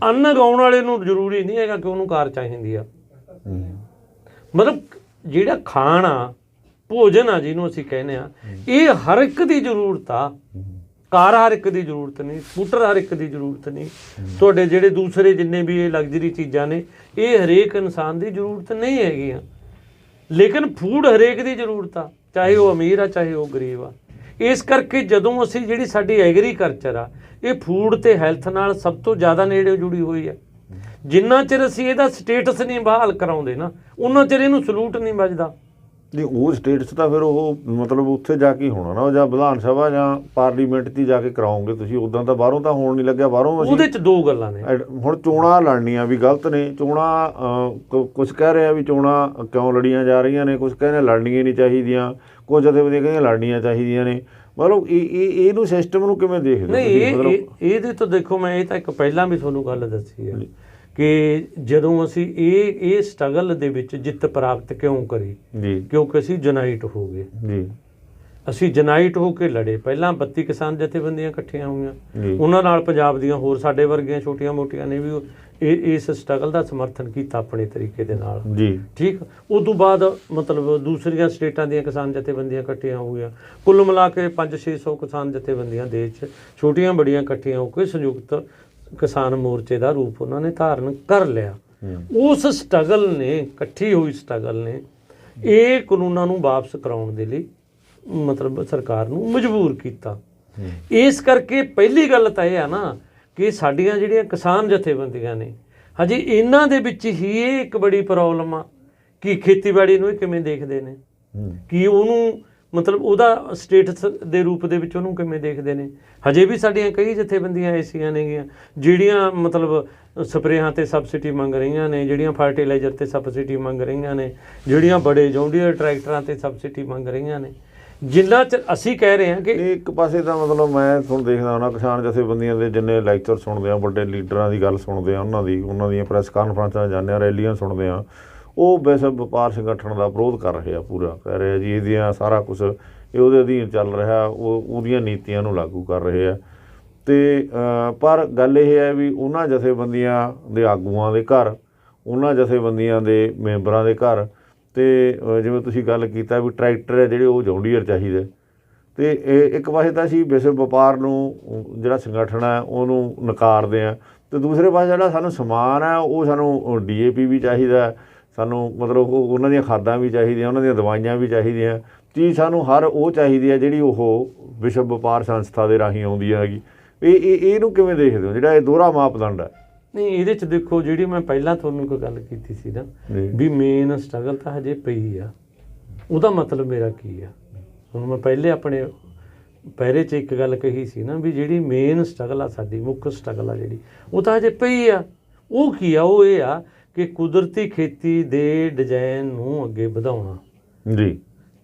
ਅੰਨ ਉਗਾਉਣ ਵਾਲੇ ਨੂੰ ਜ਼ਰੂਰੀ ਨਹੀਂ ਹੈਗਾ ਕਿ ਉਹਨੂੰ ਕਾਰ ਚਾਹੀਦੀ ਆ। ਮਤਲਬ ਜਿਹੜਾ ਖਾਣ ਆ, ਭੋਜਨ ਆ ਜਿਹਨੂੰ ਅਸੀਂ ਕਹਿੰਦੇ ਆ, ਇਹ ਹਰ ਇੱਕ ਦੀ ਜ਼ਰੂਰਤ ਆ। ਕਾਰ ਹਰ ਇੱਕ ਦੀ ਜ਼ਰੂਰਤ ਨਹੀਂ, ਸਕੂਟਰ ਹਰ ਇੱਕ ਦੀ ਜ਼ਰੂਰਤ ਨਹੀਂ, ਤੁਹਾਡੇ ਜਿਹੜੇ ਦੂਸਰੇ ਜਿੰਨੇ ਵੀ ਇਹ ਲਗਜ਼ਰੀ ਚੀਜ਼ਾਂ ਨੇ ਇਹ ਹਰੇਕ ਇਨਸਾਨ ਦੀ ਜ਼ਰੂਰਤ ਨਹੀਂ ਹੈਗੀਆਂ। ਲੇਕਿਨ ਫੂਡ ਹਰੇਕ ਦੀ ਜ਼ਰੂਰਤ ਆ, ਚਾਹੇ ਉਹ ਅਮੀਰ ਆ ਚਾਹੇ ਉਹ ਗਰੀਬ ਆ। ਇਸ ਕਰਕੇ ਜਦੋਂ ਅਸੀਂ ਜਿਹੜੀ ਸਾਡੀ ਐਗਰੀਕਲਚਰ ਆ ਇਹ ਫੂਡ ਤੇ ਹੈਲਥ ਨਾਲ ਸਭ ਤੋਂ ਜ਼ਿਆਦਾ ਨੇੜੇ ਜੁੜੀ ਹੋਈ ਆ। ਜਿੰਨਾ ਚਿਰ ਅਸੀਂ ਇਹਦਾ ਸਟੇਟਸ ਨਹੀਂ ਬਹਾਲ ਕਰਾਉਂਦੇ ਨਾ, ਉਹਨਾਂ ਚਿਰ ਇਹਨੂੰ ਸਲੂਟ ਨਹੀਂ ਵੱਜਦਾ। ਨਹੀਂ, ਉਹ ਸਟੇਟਸ ਤਾਂ ਫਿਰ ਉਹ ਮਤਲਬ ਉੱਥੇ ਜਾ ਕੇ ਹੋਣਾ ਨਾ, ਜਾਂ ਵਿਧਾਨ ਸਭਾ ਜਾਂ ਪਾਰਲੀਮੈਂਟ 'ਚ ਜਾ ਕੇ ਕਰਾਓਗੇ ਤੁਸੀਂ, ਉੱਦਾਂ ਤਾਂ ਬਾਹਰੋਂ ਤਾਂ ਹੋਣ ਨਹੀਂ ਲੱਗਿਆ। ਬਾਹਰੋਂ ਉਹਦੇ 'ਚ ਦੋ ਗੱਲਾਂ ਨੇ। ਹੁਣ ਚੋਣਾਂ ਲੜਨੀਆਂ ਵੀ ਗਲਤ ਨੇ, ਚੋਣਾਂ ਕੁਛ ਕਹਿ ਰਹੇ ਆ ਵੀ ਚੋਣਾਂ ਕਿਉਂ ਲੜੀਆਂ ਜਾ ਰਹੀਆਂ ਨੇ, ਕੁਛ ਕਹਿੰਦੇ ਲੜਨੀਆਂ ਨਹੀਂ ਚਾਹੀਦੀਆਂ, ਕੁਝ ਜਥੇਬੰਦੀਆਂ ਕਹਿੰਦੀਆਂ ਲੜਨੀਆਂ ਚਾਹੀਦੀਆਂ ਨੇ। ਮਤਲਬ ਇਹਨੂੰ ਸਿਸਟਮ ਨੂੰ ਕਿਵੇਂ ਦੇਖਦੇ ਹੋ? ਨਹੀਂ, ਇਹਦੇ ਤੋਂ ਦੇਖੋ, ਮੈਂ ਇਹ ਤਾਂ ਇੱਕ ਪਹਿਲਾਂ ਵੀ ਤੁਹਾਨੂੰ ਗੱਲ ਦੱਸੀ ਹੈ ਕਿ ਜਦੋਂ ਅਸੀਂ ਇਹ ਸਟਰਗਲ ਦੇ ਵਿੱਚ ਜਿੱਤ ਪ੍ਰਾਪਤ ਕਿਉਂ ਕਰੀ ਜੀ, ਕਿਉਂਕਿ ਅਸੀਂ ਯੂਨਾਈਟ ਹੋ ਗਏ ਜੀ। ਅਸੀਂ ਯੂਨਾਈਟ ਹੋ ਕੇ ਲੜੇ। ਪਹਿਲਾਂ 32 ਕਿਸਾਨ ਜਥੇਬੰਦੀਆਂ ਇਕੱਠੀਆਂ ਹੋਈਆਂ, ਉਹਨਾਂ ਨਾਲ ਪੰਜਾਬ ਦੀਆਂ ਹੋਰ ਸਾਡੇ ਵਰਗੀਆਂ ਛੋਟੀਆਂ ਮੋਟੀਆਂ ਨੇ ਵੀ ਇਸ ਸਟਰਗਲ ਦਾ ਸਮਰਥਨ ਕੀਤਾ ਆਪਣੇ ਤਰੀਕੇ ਦੇ ਨਾਲ ਜੀ। ਠੀਕ, ਉਸ ਤੋਂ ਬਾਅਦ ਮਤਲਬ ਦੂਸਰੀਆਂ ਸਟੇਟਾਂ ਦੀਆਂ ਕਿਸਾਨ ਜਥੇਬੰਦੀਆਂ ਇਕੱਠੀਆਂ ਹੋਈਆਂ। ਕੁੱਲ ਮਿਲਾ ਕੇ 500-600 ਕਿਸਾਨ ਜਥੇਬੰਦੀਆਂ ਦੇਸ਼ 'ਚ ਛੋਟੀਆਂ ਬੜੀਆਂ ਇਕੱਠੀਆਂ ਹੋ ਕੇ ਸੰਯੁਕਤ ਕਿਸਾਨ ਮੋਰਚੇ ਦਾ ਰੂਪ ਉਹਨਾਂ ਨੇ ਧਾਰਨ ਕਰ ਲਿਆ। ਉਸ ਸਟਰਗਲ ਨੇ, ਇਕੱਠੀ ਹੋਈ ਸਟਰਗਲ ਨੇ ਇਹ ਕਾਨੂੰਨਾਂ ਨੂੰ ਵਾਪਸ ਕਰਾਉਣ ਦੇ ਲਈ ਮਤਲਬ ਸਰਕਾਰ ਨੂੰ ਮਜਬੂਰ ਕੀਤਾ। ਇਸ ਕਰਕੇ ਪਹਿਲੀ ਗੱਲ ਤਾਂ ਇਹ ਆ ਨਾ ਕਿ ਸਾਡੀਆਂ ਜਿਹੜੀਆਂ ਕਿਸਾਨ ਜਥੇਬੰਦੀਆਂ ਨੇ, ਹਜੇ ਇਹਨਾਂ ਦੇ ਵਿੱਚ ਹੀ ਇਹ ਇੱਕ ਬੜੀ ਪ੍ਰੋਬਲਮ ਆ ਕਿ ਖੇਤੀਬਾੜੀ ਨੂੰ ਇਹ ਕਿਵੇਂ ਦੇਖਦੇ ਨੇ, ਕਿ ਉਹਨੂੰ ਮਤਲਬ ਉਹਦਾ ਸਟੇਟਸ ਦੇ ਰੂਪ ਦੇ ਵਿੱਚ ਉਹਨੂੰ ਕਿਵੇਂ ਦੇਖਦੇ ਨੇ। ਹਜੇ ਵੀ ਸਾਡੀਆਂ ਕਈ ਜਥੇਬੰਦੀਆਂ ਐਸੀਆਂ ਨੇਗੀਆਂ ਜਿਹੜੀਆਂ ਮਤਲਬ ਸਪਰੇਹਾਂ 'ਤੇ ਸਬਸਿਡੀ ਮੰਗ ਰਹੀਆਂ ਨੇ, ਜਿਹੜੀਆਂ ਫਰਟੀਲਾਈਜ਼ਰ 'ਤੇ ਸਬਸਿਡੀ ਮੰਗ ਰਹੀਆਂ ਨੇ, ਜਿਹੜੀਆਂ ਬੜੇ ਜੌਂਡੀਅਰ ਟਰੈਕਟਰਾਂ 'ਤੇ ਸਬਸਿਡੀ ਮੰਗ ਰਹੀਆਂ ਨੇ। ਜਿੰਨਾ ਚਿਰ ਅਸੀਂ ਕਹਿ ਰਹੇ ਹਾਂ ਕਿ ਇੱਕ ਪਾਸੇ ਤਾਂ ਮਤਲਬ ਮੈਂ ਤੁਹਾਨੂੰ ਦੇਖਦਾ ਹਾਂ ਕਿਸਾਨ ਜਥੇਬੰਦੀਆਂ ਦੇ ਜਿੰਨੇ ਲੈਕਚਰ ਸੁਣਦੇ ਆ, ਵੱਡੇ ਲੀਡਰਾਂ ਦੀ ਗੱਲ ਸੁਣਦੇ ਆ, ਉਹਨਾਂ ਦੀਆਂ ਪ੍ਰੈਸ ਕਾਨਫਰੰਸਾਂ ਜਾਂਦੇ ਆ, ਰੈਲੀਆਂ ਸੁਣਦੇ ਆ, ਉਹ ਵਿਸ਼ਵ ਵਪਾਰ ਸੰਗਠਨ ਦਾ ਵਿਰੋਧ ਕਰ ਰਹੇ ਆ, ਪੂਰਾ ਕਹਿ ਰਹੇ ਆ ਜੀ ਇਹਦੀਆਂ ਸਾਰਾ ਕੁਛ ਇਹ ਉਹਦੇ ਅਧੀਨ ਚੱਲ ਰਿਹਾ, ਉਹਦੀਆਂ ਨੀਤੀਆਂ ਨੂੰ ਲਾਗੂ ਕਰ ਰਹੇ ਆ। ਅਤੇ ਪਰ ਗੱਲ ਇਹ ਹੈ ਵੀ ਉਹਨਾਂ ਜਥੇਬੰਦੀਆਂ ਦੇ ਆਗੂਆਂ ਦੇ ਘਰ, ਉਹਨਾਂ ਜਥੇਬੰਦੀਆਂ ਦੇ ਮੈਂਬਰਾਂ ਦੇ ਘਰ, ਅਤੇ ਜਿਵੇਂ ਤੁਸੀਂ ਗੱਲ ਕੀਤਾ ਵੀ ਟਰੈਕਟਰ ਹੈ ਜਿਹੜੇ ਉਹ ਜੌਂਡੀਅਰ ਚਾਹੀਦੇ, ਅਤੇ ਇੱਕ ਪਾਸੇ ਤਾਂ ਅਸੀਂ ਵਿਸ਼ਵ ਵਪਾਰ ਨੂੰ ਜਿਹੜਾ ਸੰਗਠਨ ਹੈ ਉਹਨੂੰ ਨਕਾਰਦੇ ਹਾਂ, ਅਤੇ ਦੂਸਰੇ ਪਾਸੇ ਜਿਹੜਾ ਸਾਨੂੰ ਸਮਾਨ ਹੈ ਉਹ ਸਾਨੂੰ DAP ਵੀ ਚਾਹੀਦਾ, ਸਾਨੂੰ ਮਤਲਬ ਉਹਨਾਂ ਦੀਆਂ ਖਾਦਾਂ ਵੀ ਚਾਹੀਦੀਆਂ, ਉਹਨਾਂ ਦੀਆਂ ਦਵਾਈਆਂ ਵੀ ਚਾਹੀਦੀਆਂ, ਚੀਜ਼ ਸਾਨੂੰ ਹਰ ਉਹ ਚਾਹੀਦੀ ਹੈ ਜਿਹੜੀ ਉਹ ਵਿਸ਼ਵ ਵਪਾਰ ਸੰਸਥਾ ਦੇ ਰਾਹੀਂ ਆਉਂਦੀ ਹੈਗੀ। ਇਹਨੂੰ ਕਿਵੇਂ ਦੇਖਦੇ ਹੋ ਜਿਹੜਾ ਇਹ ਦੋਹਰਾ ਮਾਪਦੰਡ ਹੈ? ਨਹੀਂ, ਇਹਦੇ 'ਚ ਦੇਖੋ, ਜਿਹੜੀ ਮੈਂ ਪਹਿਲਾਂ ਤੁਹਾਨੂੰ ਕੋਈ ਗੱਲ ਕੀਤੀ ਸੀ ਨਾ ਵੀ ਮੇਨ ਸਟਰਗਲ ਤਾਂ ਹਜੇ ਪਈ ਆ, ਉਹਦਾ ਮਤਲਬ ਮੇਰਾ ਕੀ ਆ। ਹੁਣ ਮੈਂ ਪਹਿਲੇ ਆਪਣੇ ਪਹਿਰੇ 'ਚ ਇੱਕ ਗੱਲ ਕਹੀ ਸੀ ਨਾ ਵੀ ਜਿਹੜੀ ਮੇਨ ਸਟਰਗਲ ਆ, ਸਾਡੀ ਮੁੱਖ ਸਟਰਗਲ ਆ ਜਿਹੜੀ, ਉਹ ਤਾਂ ਹਜੇ ਪਈ ਆ। ਉਹ ਕੀ ਆ? ਉਹ ਇਹ ਆ ਕਿ ਕੁਦਰਤੀ ਖੇਤੀ ਦੇ ਡਿਜ਼ਾਈਨ ਨੂੰ ਅੱਗੇ ਵਧਾਉਣਾ ਜੀ।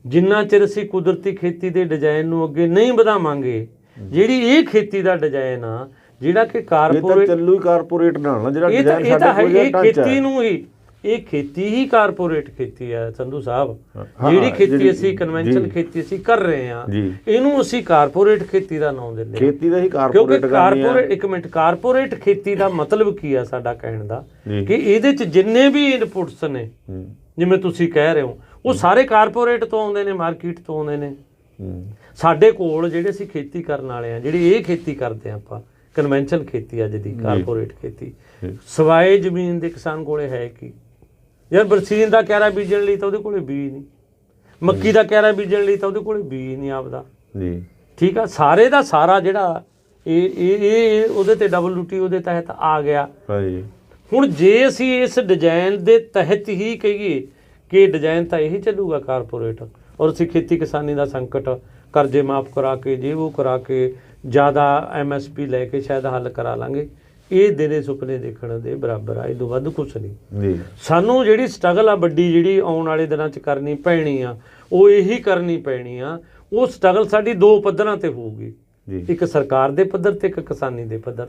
ਜਿੰਨਾ ਚਿਰ ਅਸੀਂ ਕੁਦਰਤੀ ਖੇਤੀ ਦੇ ਡਿਜ਼ਾਈਨ ਨੂੰ ਅੱਗੇ ਨਹੀਂ ਵਧਾਵਾਂਗੇ, ਜਿਹੜੀ ਇਹ ਖੇਤੀ ਦਾ ਡਿਜ਼ਾਈਨ ਆ ਜਿਹੜਾ ਕਿ ਕਾਰਪੋਰੇਟ ਚੱਲੂ ਕਾਰਪੋਰੇਟ ਨਾਲ ਜਿਹੜਾ ਇਹ ਤਾਂ ਹੈ, ਇਹ ਖੇਤੀ ਨੂੰ ਹੀ, ਇਹ ਖੇਤੀ ਹੀ ਕਾਰਪੋਰੇਟ ਖੇਤੀ ਆ ਸੰਧੂ ਸਾਹਿਬ। ਜਿਹੜੀ ਖੇਤੀ ਅਸੀਂ ਕਨਵੈਨਸ਼ਨਲ ਖੇਤੀ ਅਸੀਂ ਕਰ ਰਹੇ ਹਾਂ, ਇਹਨੂੰ ਅਸੀਂ ਕਾਰਪੋਰੇਟ ਖੇਤੀ ਦਾ ਨਾਮ ਦਿੰਦੇ, ਖੇਤੀ ਦਾ ਹੀ ਕਿਉਂਕਿ ਕਾਰਪੋਰੇਟ, ਇੱਕ ਮਿੰਟ, ਕਾਰਪੋਰੇਟ ਖੇਤੀ ਦਾ ਮਤਲਬ ਕੀ ਆ ਸਾਡਾ ਕਹਿਣ ਦਾ ਕਿ ਇਹਦੇ 'ਚ ਜਿੰਨੇ ਵੀ ਇਨਪੁਟਸ ਨੇ, ਜਿਵੇਂ ਤੁਸੀਂ ਕਹਿ ਰਹੇ ਹੋ, ਉਹ ਸਾਰੇ ਕਾਰਪੋਰੇਟ ਤੋਂ ਆਉਂਦੇ ਨੇ, ਮਾਰਕੀਟ ਤੋਂ ਆਉਂਦੇ ਨੇ। ਸਾਡੇ ਕੋਲ ਜਿਹੜੇ ਅਸੀਂ ਖੇਤੀ ਕਰਨ ਵਾਲੇ ਆ, ਜਿਹੜੀ ਇਹ ਖੇਤੀ ਕਰਦੇ ਆ ਆਪਾਂ ਕਨਵੈਨਸ਼ਨਲ ਖੇਤੀ ਅੱਜ ਦੀ ਕਾਰਪੋਰੇਟ ਖੇਤੀ, ਸਵਾਏ ਜ਼ਮੀਨ ਦੇ ਕਿਸਾਨ ਕੋਲੇ ਹੈ ਕੀ? ਯਾਰ ਬਰਸੀਨ ਦਾ ਕਿਆਰਾ ਬੀਜਣ ਲਈ ਤਾਂ ਉਹਦੇ ਕੋਲੇ ਬੀਜ ਨਹੀਂ, ਮੱਕੀ ਦਾ ਕਿਆਰਾ ਬੀਜਣ ਲਈ ਤਾਂ ਉਹਦੇ ਕੋਲੇ ਬੀਜ ਨਹੀਂ ਆਪਦਾ ਜੀ। ਠੀਕ ਆ, ਸਾਰੇ ਦਾ ਸਾਰਾ ਜਿਹੜਾ ਇਹ ਉਹਦੇ ਤੇ WTO ਉਹਦੇ ਤਹਿਤ ਆ ਗਿਆ। ਹੁਣ ਜੇ ਅਸੀਂ ਇਸ ਡਿਜ਼ਾਈਨ ਦੇ ਤਹਿਤ ਹੀ ਕਹੀਏ ਕਿ ਡਿਜ਼ਾਈਨ ਤਾਂ ਇਹੀ ਚੱਲੂਗਾ ਕਾਰਪੋਰੇਟ, ਔਰ ਅਸੀਂ ਖੇਤੀ ਕਿਸਾਨੀ ਦਾ ਸੰਕਟ ਕਰਜ਼ੇ ਮਾਫ ਕਰਾ ਕੇ, ਜੇ ਉਹ ਕਰਾ ਕੇ, ਜ਼ਿਆਦਾ MSP ਲੈ ਕੇ ਸ਼ਾਇਦ ਹੱਲ ਕਰਾ ਲਾਂਗੇ। ਇਹ ਦਿਨੇ ਸੁਪਨੇ ਦੇਖਣ ਦੇ ਬਰਾਬਰ ਆ, ਇਹ ਤੋਂ ਵੱਧ ਕੁਛ ਨਹੀਂ ਜੀ। ਸਾਨੂੰ ਜਿਹੜੀ ਸਟਰਗਲ ਆ ਵੱਡੀ, ਜਿਹੜੀ ਆਉਣ ਵਾਲੇ ਦਿਨਾਂ 'ਚ ਕਰਨੀ ਪੈਣੀ ਆ, ਉਹ ਇਹੀ ਕਰਨੀ ਪੈਣੀ ਆ। ਉਹ ਸਟਰਗਲ ਸਾਡੀ 2 ਪੱਧਰਾਂ ਤੇ ਹੋਊਗੀ, ਇੱਕ ਸਰਕਾਰ ਦੇ ਪੱਧਰ ਤੇ, ਇੱਕ ਕਿਸਾਨੀ ਦੇ ਪੱਧਰ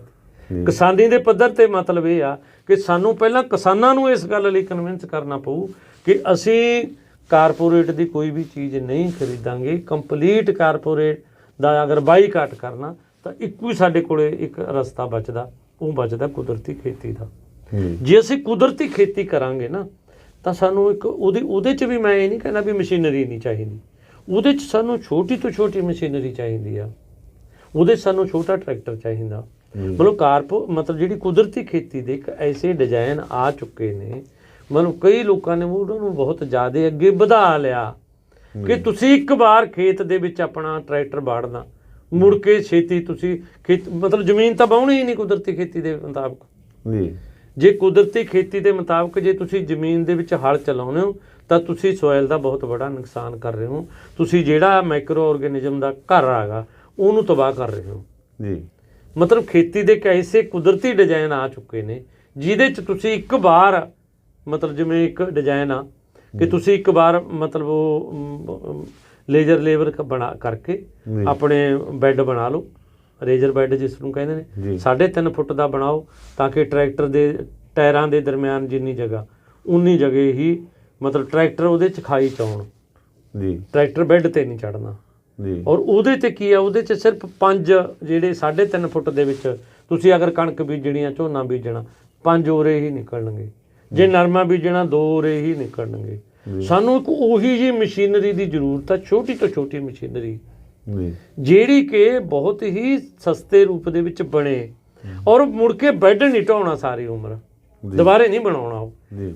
ਤੇ। ਕਿਸਾਨੀ ਦੇ ਪੱਧਰ ਤੇ ਮਤਲਬ ਇਹ ਆ ਕਿ ਸਾਨੂੰ ਪਹਿਲਾਂ ਕਿਸਾਨਾਂ ਨੂੰ ਇਸ ਗੱਲ ਲਈ ਕਨਵਿੰਸ ਕਰਨਾ ਪਊ ਕਿ ਅਸੀਂ ਕਾਰਪੋਰੇਟ ਦੀ ਕੋਈ ਵੀ ਚੀਜ਼ ਨਹੀਂ ਖਰੀਦਾਂਗੇ। ਕੰਪਲੀਟ ਕਾਰਪੋਰੇਟ ਦਾ ਅਗਰ ਬਾਈਕਾਟ ਕਰਨਾ ਤਾਂ ਇੱਕੋ ਹੀ ਸਾਡੇ ਕੋਲੇ ਇੱਕ ਰਸਤਾ ਬਚਦਾ, ਉਹ ਬਚਦਾ ਕੁਦਰਤੀ ਖੇਤੀ ਦਾ। ਜੇ ਅਸੀਂ ਕੁਦਰਤੀ ਖੇਤੀ ਕਰਾਂਗੇ ਨਾ ਤਾਂ ਸਾਨੂੰ ਇੱਕ ਉਹਦੇ 'ਚ ਵੀ ਮੈਂ ਇਹ ਨਹੀਂ ਕਹਿੰਦਾ ਵੀ ਮਸ਼ੀਨਰੀ ਨਹੀਂ ਚਾਹੀਦੀ, ਉਹਦੇ 'ਚ ਸਾਨੂੰ ਛੋਟੀ ਤੋਂ ਛੋਟੀ ਮਸ਼ੀਨਰੀ ਚਾਹੀਦੀ ਆ, ਉਹਦੇ ਸਾਨੂੰ ਛੋਟਾ ਟਰੈਕਟਰ ਚਾਹੀਦਾ। ਮਤਲਬ ਜਿਹੜੀ ਕੁਦਰਤੀ ਖੇਤੀ ਦੇ ਇੱਕ ਐਸੇ ਡਿਜ਼ਾਈਨ ਆ ਚੁੱਕੇ ਨੇ, ਮਤਲਬ ਕਈ ਲੋਕਾਂ ਨੇ ਉਹਨਾਂ ਨੂੰ ਬਹੁਤ ਜ਼ਿਆਦਾ ਅੱਗੇ ਵਧਾ ਲਿਆ ਕਿ ਤੁਸੀਂ ਇੱਕ ਵਾਰ ਖੇਤ ਦੇ ਵਿੱਚ ਆਪਣਾ ਟਰੈਕਟਰ ਵਾੜਨਾ, ਮੁੜ ਕੇ ਛੇਤੀ ਤੁਸੀਂ ਮਤਲਬ ਜ਼ਮੀਨ ਤਾਂ ਵਾਹੁਣੀ ਹੀ ਨਹੀਂ ਕੁਦਰਤੀ ਖੇਤੀ ਦੇ ਮੁਤਾਬਕ। ਜੇ ਕੁਦਰਤੀ ਖੇਤੀ ਦੇ ਮੁਤਾਬਕ ਜੇ ਤੁਸੀਂ ਜ਼ਮੀਨ ਦੇ ਵਿੱਚ ਹਲ ਚਲਾਉਂਦੇ ਹੋ ਤਾਂ ਤੁਸੀਂ ਸੋਇਲ ਦਾ ਬਹੁਤ ਬੜਾ ਨੁਕਸਾਨ ਕਰ ਰਹੇ ਹੋ। ਤੁਸੀਂ ਜਿਹੜਾ ਮਾਈਕਰੋ ਆਰਗੇਨਿਜ਼ਮ ਦਾ ਘਰ ਆਗਾ ਉਹਨੂੰ ਤਬਾਹ ਕਰ ਰਹੇ ਹੋ ਜੀ। ਮਤਲਬ ਖੇਤੀ ਦੇ ਐਸੇ ਕੁਦਰਤੀ ਡਿਜ਼ਾਈਨ ਆ ਚੁੱਕੇ ਨੇ ਜਿਹਦੇ 'ਚ ਤੁਸੀਂ ਇੱਕ ਵਾਰ ਮਤਲਬ ਜਿਵੇਂ ਇੱਕ ਡਿਜ਼ਾਈਨ ਆ ਕਿ ਤੁਸੀਂ ਇੱਕ ਵਾਰ ਮਤਲਬ ਉਹ ਲੇਜ਼ਰ ਲੇਬਰ ਕਰਕੇ ਆਪਣੇ ਬੈੱਡ ਬਣਾ ਲਓ, ਰੇਜਰ ਬੈੱਡ ਜਿਸ ਨੂੰ ਕਹਿੰਦੇ ਨੇ, 3.5 ਫੁੱਟ ਦਾ ਬਣਾਓ ਤਾਂ ਕਿ ਟਰੈਕਟਰ ਦੇ ਟਾਇਰਾਂ ਦੇ ਦਰਮਿਆਨ ਜਿੰਨੀ ਜਗ੍ਹਾ ਉਨੀ ਜਗ੍ਹਾ ਹੀ ਮਤਲਬ ਟਰੈਕਟਰ ਉਹਦੇ 'ਚ ਖਾਈ ਚਾਉਣ ਜੀ, ਟਰੈਕਟਰ ਬੈੱਡ ਤੇ ਨਹੀਂ ਚੜ੍ਹਨਾ। ਔਰ ਉਹਦੇ 'ਤੇ ਕੀ ਆ, ਉਹਦੇ 'ਚ ਸਿਰਫ 5 ਜਿਹੜੇ 3.5 ਫੁੱਟ ਦੇ ਵਿੱਚ ਤੁਸੀਂ ਅਗਰ ਕਣਕ ਬੀਜਣੀ ਆ, ਝੋਨਾ ਬੀਜਣਾ, 5 ਓਰੇ ਹੀ ਨਿਕਲਣਗੇ। ਜੇ ਨਰਮਾ ਬੀਜਣਾ 2 ਓਰੇ ਹੀ ਨਿਕਲਣਗੇ। ਸਾਨੂੰ ਇੱਕ ਉਹੀ ਜਿਹੀ ਮਸ਼ੀਨਰੀ ਦੀ ਜ਼ਰੂਰਤ ਆ, ਛੋਟੀ ਤੋਂ ਛੋਟੀ ਮਸ਼ੀਨਰੀ ਜਿਹੜੀ ਕਿ ਬਹੁਤ ਹੀ ਸਸਤੇ ਰੂਪ ਦੇ ਵਿੱਚ ਬਣੇ ਔਰ ਮੁੜ ਕੇ ਬੈੱਡ ਨਹੀਂ ਢਾਉਣਾ ਸਾਰੀ ਉਮਰ, ਦੁਬਾਰੇ ਨਹੀਂ ਬਣਾਉਣਾ ਉਹ।